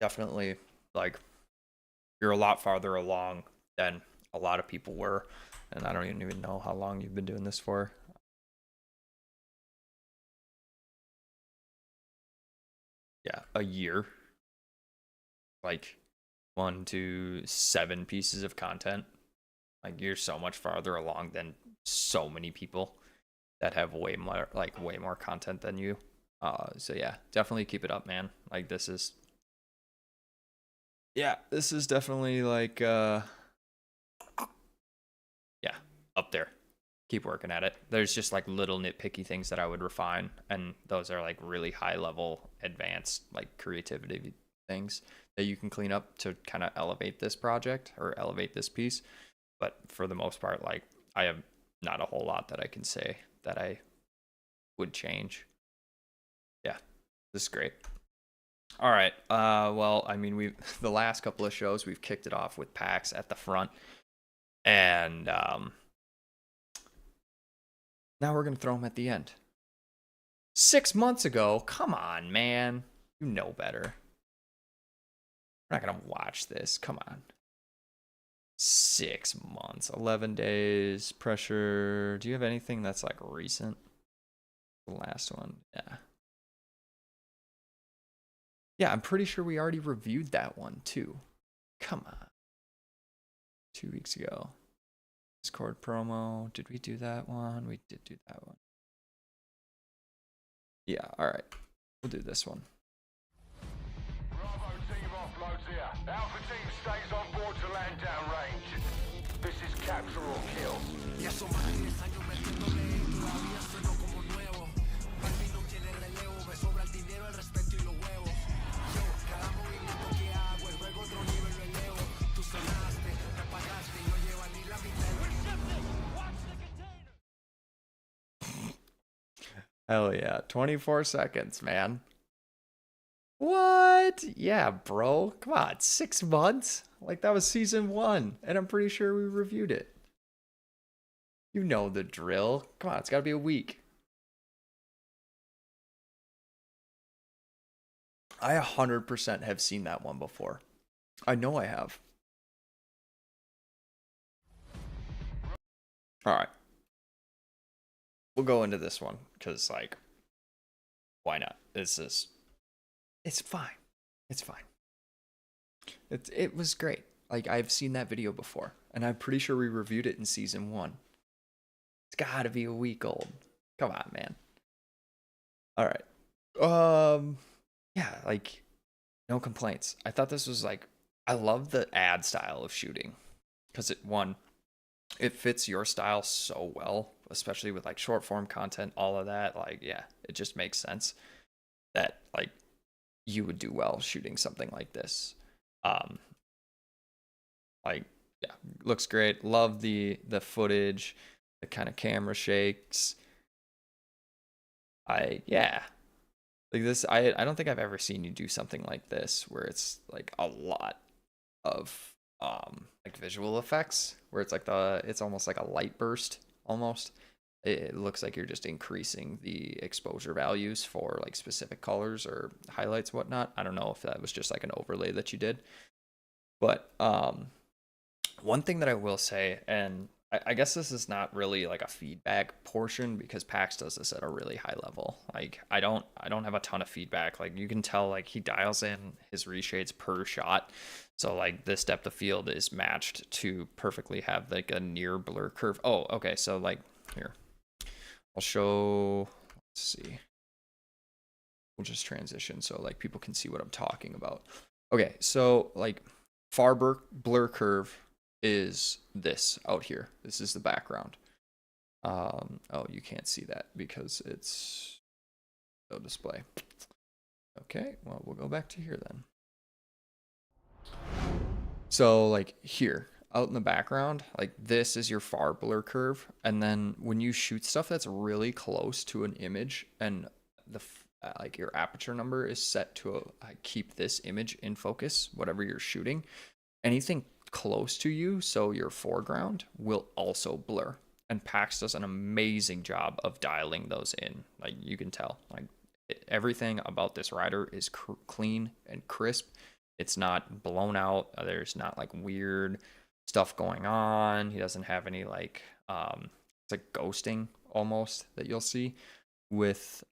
Definitely like you're a lot farther along than a lot of people were. And I don't even know how long you've been doing this for. Yeah, a year. Like 1 to 7 pieces of content. Like you're so much farther along than so many people that have way more content than you. So yeah, definitely keep it up, man. Like this is definitely like yeah, up there. Keep working at it. There's just like little nitpicky things that I would refine, and those are like really high level advanced like creativity things that you can clean up to kind of elevate this project or elevate this piece. But for the most part, like I have not a whole lot that I can say that I would change. Yeah, this is great. All right. Well, I mean, the last couple of shows we've kicked it off with PAX at the front, and now we're gonna throw them at the end. 6 months ago, come on, man, you know better. We're not gonna watch this. Come on. 6 months, 11 days, pressure. Do you have anything that's like recent? The last one, yeah. Yeah, I'm pretty sure we already reviewed that one too. Come on. 2 weeks ago. Discord promo. Did we do that one? We did do that one. Yeah, alright. We'll do this one. Bravo team offloads here. Alpha team stays on board to land downrange. This is capture or kill. Ya son más de 10 años metiéndole y todavía sueno como nuevo. Barbie no tiene relevo, me sobra el dinero, el respeto y los huevos. Yo, cada movimiento que hago, el juego otro nivel lo elevo. Tú sonaste, te apagaste y no lleva ni la mitad. Hell yeah. 24 seconds, man. What? Yeah, bro. Come on. 6 months? Like, that was season 1. And I'm pretty sure we reviewed it. You know the drill. Come on. It's got to be a week. I 100% have seen that one before. I know I have. All right. We'll go into this one because, like, why not? It's fine. It's fine. It was great. Like, I've seen that video before, and I'm pretty sure we reviewed it in season 1. It's got to be a week old. Come on, man. All right. Yeah, like, no complaints. I thought this was like, I love the ad style of shooting because it fits your style so well, especially with like short form content, all of that. Like, yeah, it just makes sense that like you would do well shooting something like this. Like, yeah, looks great. Love the footage, the kind of camera shakes. Like this, I don't think I've ever seen you do something like this where it's like a lot of like visual effects where it's like it's almost like a light burst almost. It looks like you're just increasing the exposure values for like specific colors or highlights, whatnot. I don't know if that was just like an overlay that you did. But one thing that I will say, and I guess this is not really like a feedback portion because Pax does this at a really high level. Like I don't have a ton of feedback. Like you can tell like he dials in his reshades per shot. So like this depth of field is matched to perfectly have like a near blur curve. Oh, okay. So like here, I'll show, let's see. We'll just transition so like people can see what I'm talking about. Okay. So like far blur curve is this out here. This is the background. Oh, you can't see that because it's no display. Okay, well, we'll go back to here then. So like here, out in the background, like this is your far blur curve. And then when you shoot stuff that's really close to an image and like your aperture number is set to keep this image in focus, whatever you're shooting, anything close to you, so your foreground will also blur. And Pax does an amazing job of dialing those in. Like you can tell, like everything about this rider is clean and crisp. It's not blown out. There's not like weird stuff going on. He doesn't have any like it's like ghosting almost that you'll see with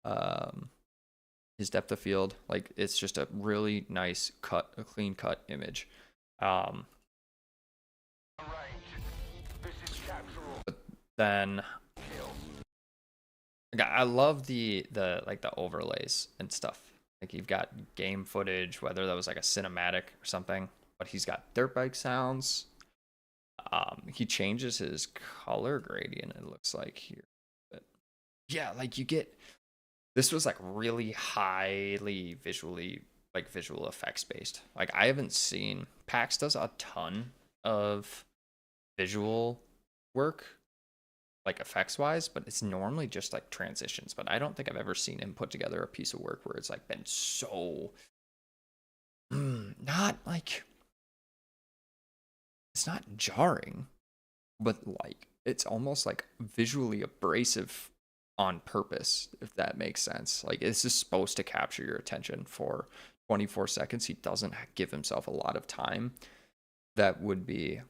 his depth of field. Like it's just a really nice cut, a clean cut image. But then I love the like the overlays and stuff. Like you've got game footage, whether that was like a cinematic or something, but he's got dirt bike sounds. He changes his color gradient, it looks like here. But yeah, like you get, this was like really highly visually, like visual effects based. Like I haven't seen, PAX does a ton of visual work, like effects wise, but it's normally just like transitions. But I don't think I've ever seen him put together a piece of work where it's like been so not like, it's not jarring, but like it's almost like visually abrasive on purpose, if that makes sense. Like this is supposed to capture your attention for 24 seconds. He doesn't give himself a lot of time. That would be,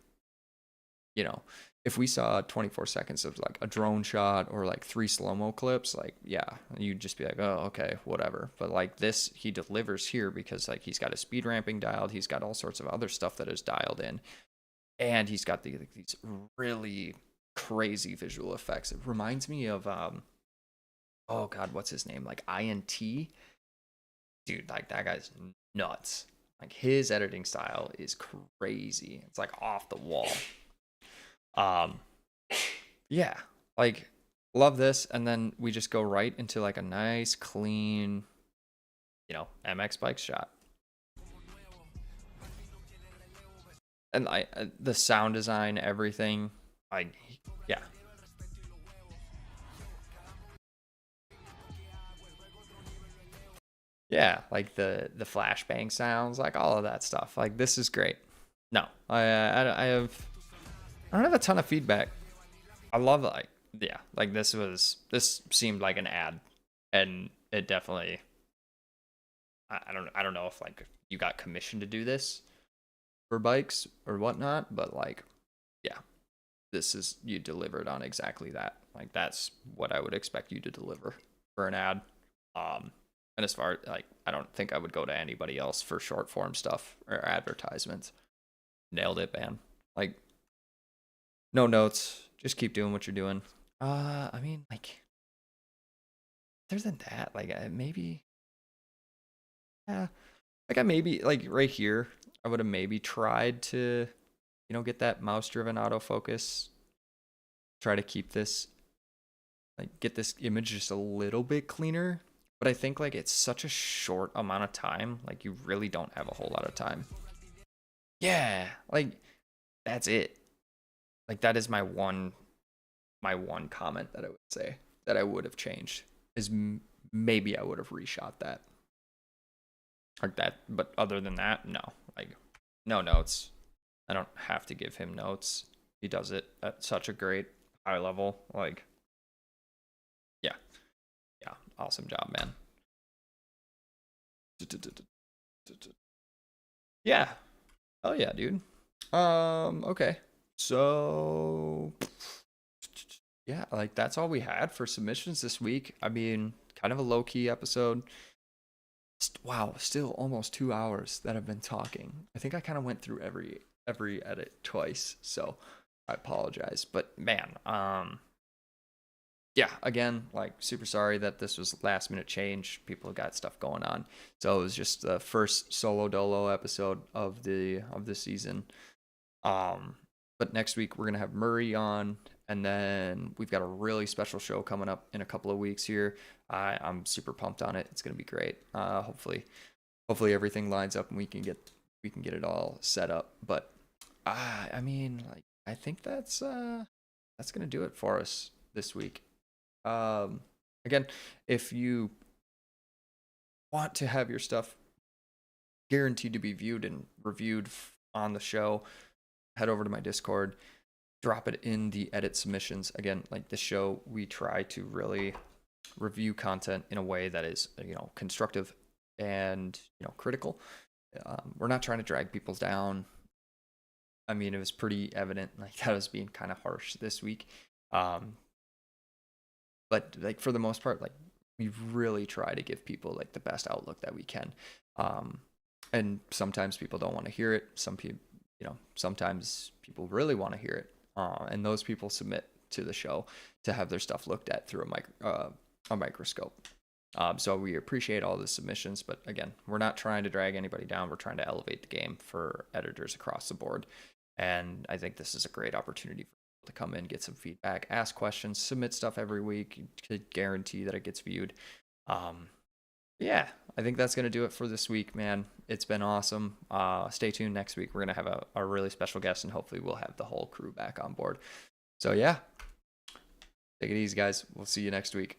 you know, if we saw 24 seconds of like a drone shot or like 3 slow-mo clips, like, yeah, you'd just be like, oh, okay, whatever. But like this, he delivers here because like he's got his speed ramping dialed. He's got all sorts of other stuff that is dialed in. And he's got these really crazy visual effects. It reminds me of, oh God, what's his name? Like INT? Dude, like that guy's nuts. Like his editing style is crazy. It's like off the wall. Yeah, like love this. And then we just go right into like a nice, clean, you know, MX bike shot. And the sound design, everything, like, yeah. Yeah, like the flashbang sounds, like all of that stuff. Like this is great. No, I don't have a ton of feedback. I love like, yeah, like this seemed like an ad, and it definitely, I don't know if like you got commissioned to do this for bikes or whatnot, but like, yeah, this is, you delivered on exactly that. Like that's what I would expect you to deliver for an ad. And as far like, I don't think I would go to anybody else for short form stuff or advertisements. Nailed it, man. Like no notes, just keep doing what you're doing. I mean, like other than that, like maybe, yeah, like I maybe like right here I would have maybe tried to, you know, get that mouse driven autofocus, try to keep this, like get this image just a little bit cleaner. But I think like it's such a short amount of time, like you really don't have a whole lot of time. Yeah, like that's it. Like that is my one comment that I would say that I would have changed is maybe I would have reshot that. Like that, but other than that, no. Like no notes. I don't have to give him notes. He does it at such a great high level. Like yeah. Yeah, awesome job, man. Yeah. Oh yeah, dude. Okay. So yeah, like that's all we had for submissions this week. I mean, kind of a low-key episode. Wow, still almost 2 hours that I've been talking. I think I kind of went through every edit twice, so I apologize. But man, yeah, again, like super sorry that this was last minute change. People got stuff going on. So it was just the first solo dolo episode of the season. But next week we're going to have Murray on, and then we've got a really special show coming up in a couple of weeks here. I'm super pumped on it. It's going to be great. Hopefully everything lines up and we can get it all set up. But I mean, like I think that's going to do it for us this week. Again, if you want to have your stuff guaranteed to be viewed and reviewed on the show, head over to my Discord, drop it in the edit submissions. Again, like this show, we try to really review content in a way that is, you know, constructive and, you know, critical. We're not trying to drag people down. I mean, it was pretty evident like that I was being kind of harsh this week. But like for the most part, like we really try to give people like the best outlook that we can. And sometimes people don't want to hear it. Some people, sometimes people really want to hear it. And those people submit to the show to have their stuff looked at through a microscope. So we appreciate all the submissions, but again, we're not trying to drag anybody down. We're trying to elevate the game for editors across the board. And I think this is a great opportunity for people to come in, get some feedback, ask questions, submit stuff every week to guarantee that it gets viewed. Yeah, I think that's going to do it for this week, man. It's been awesome. Stay tuned next week. We're going to have a really special guest, and hopefully we'll have the whole crew back on board. So yeah, take it easy, guys. We'll see you next week.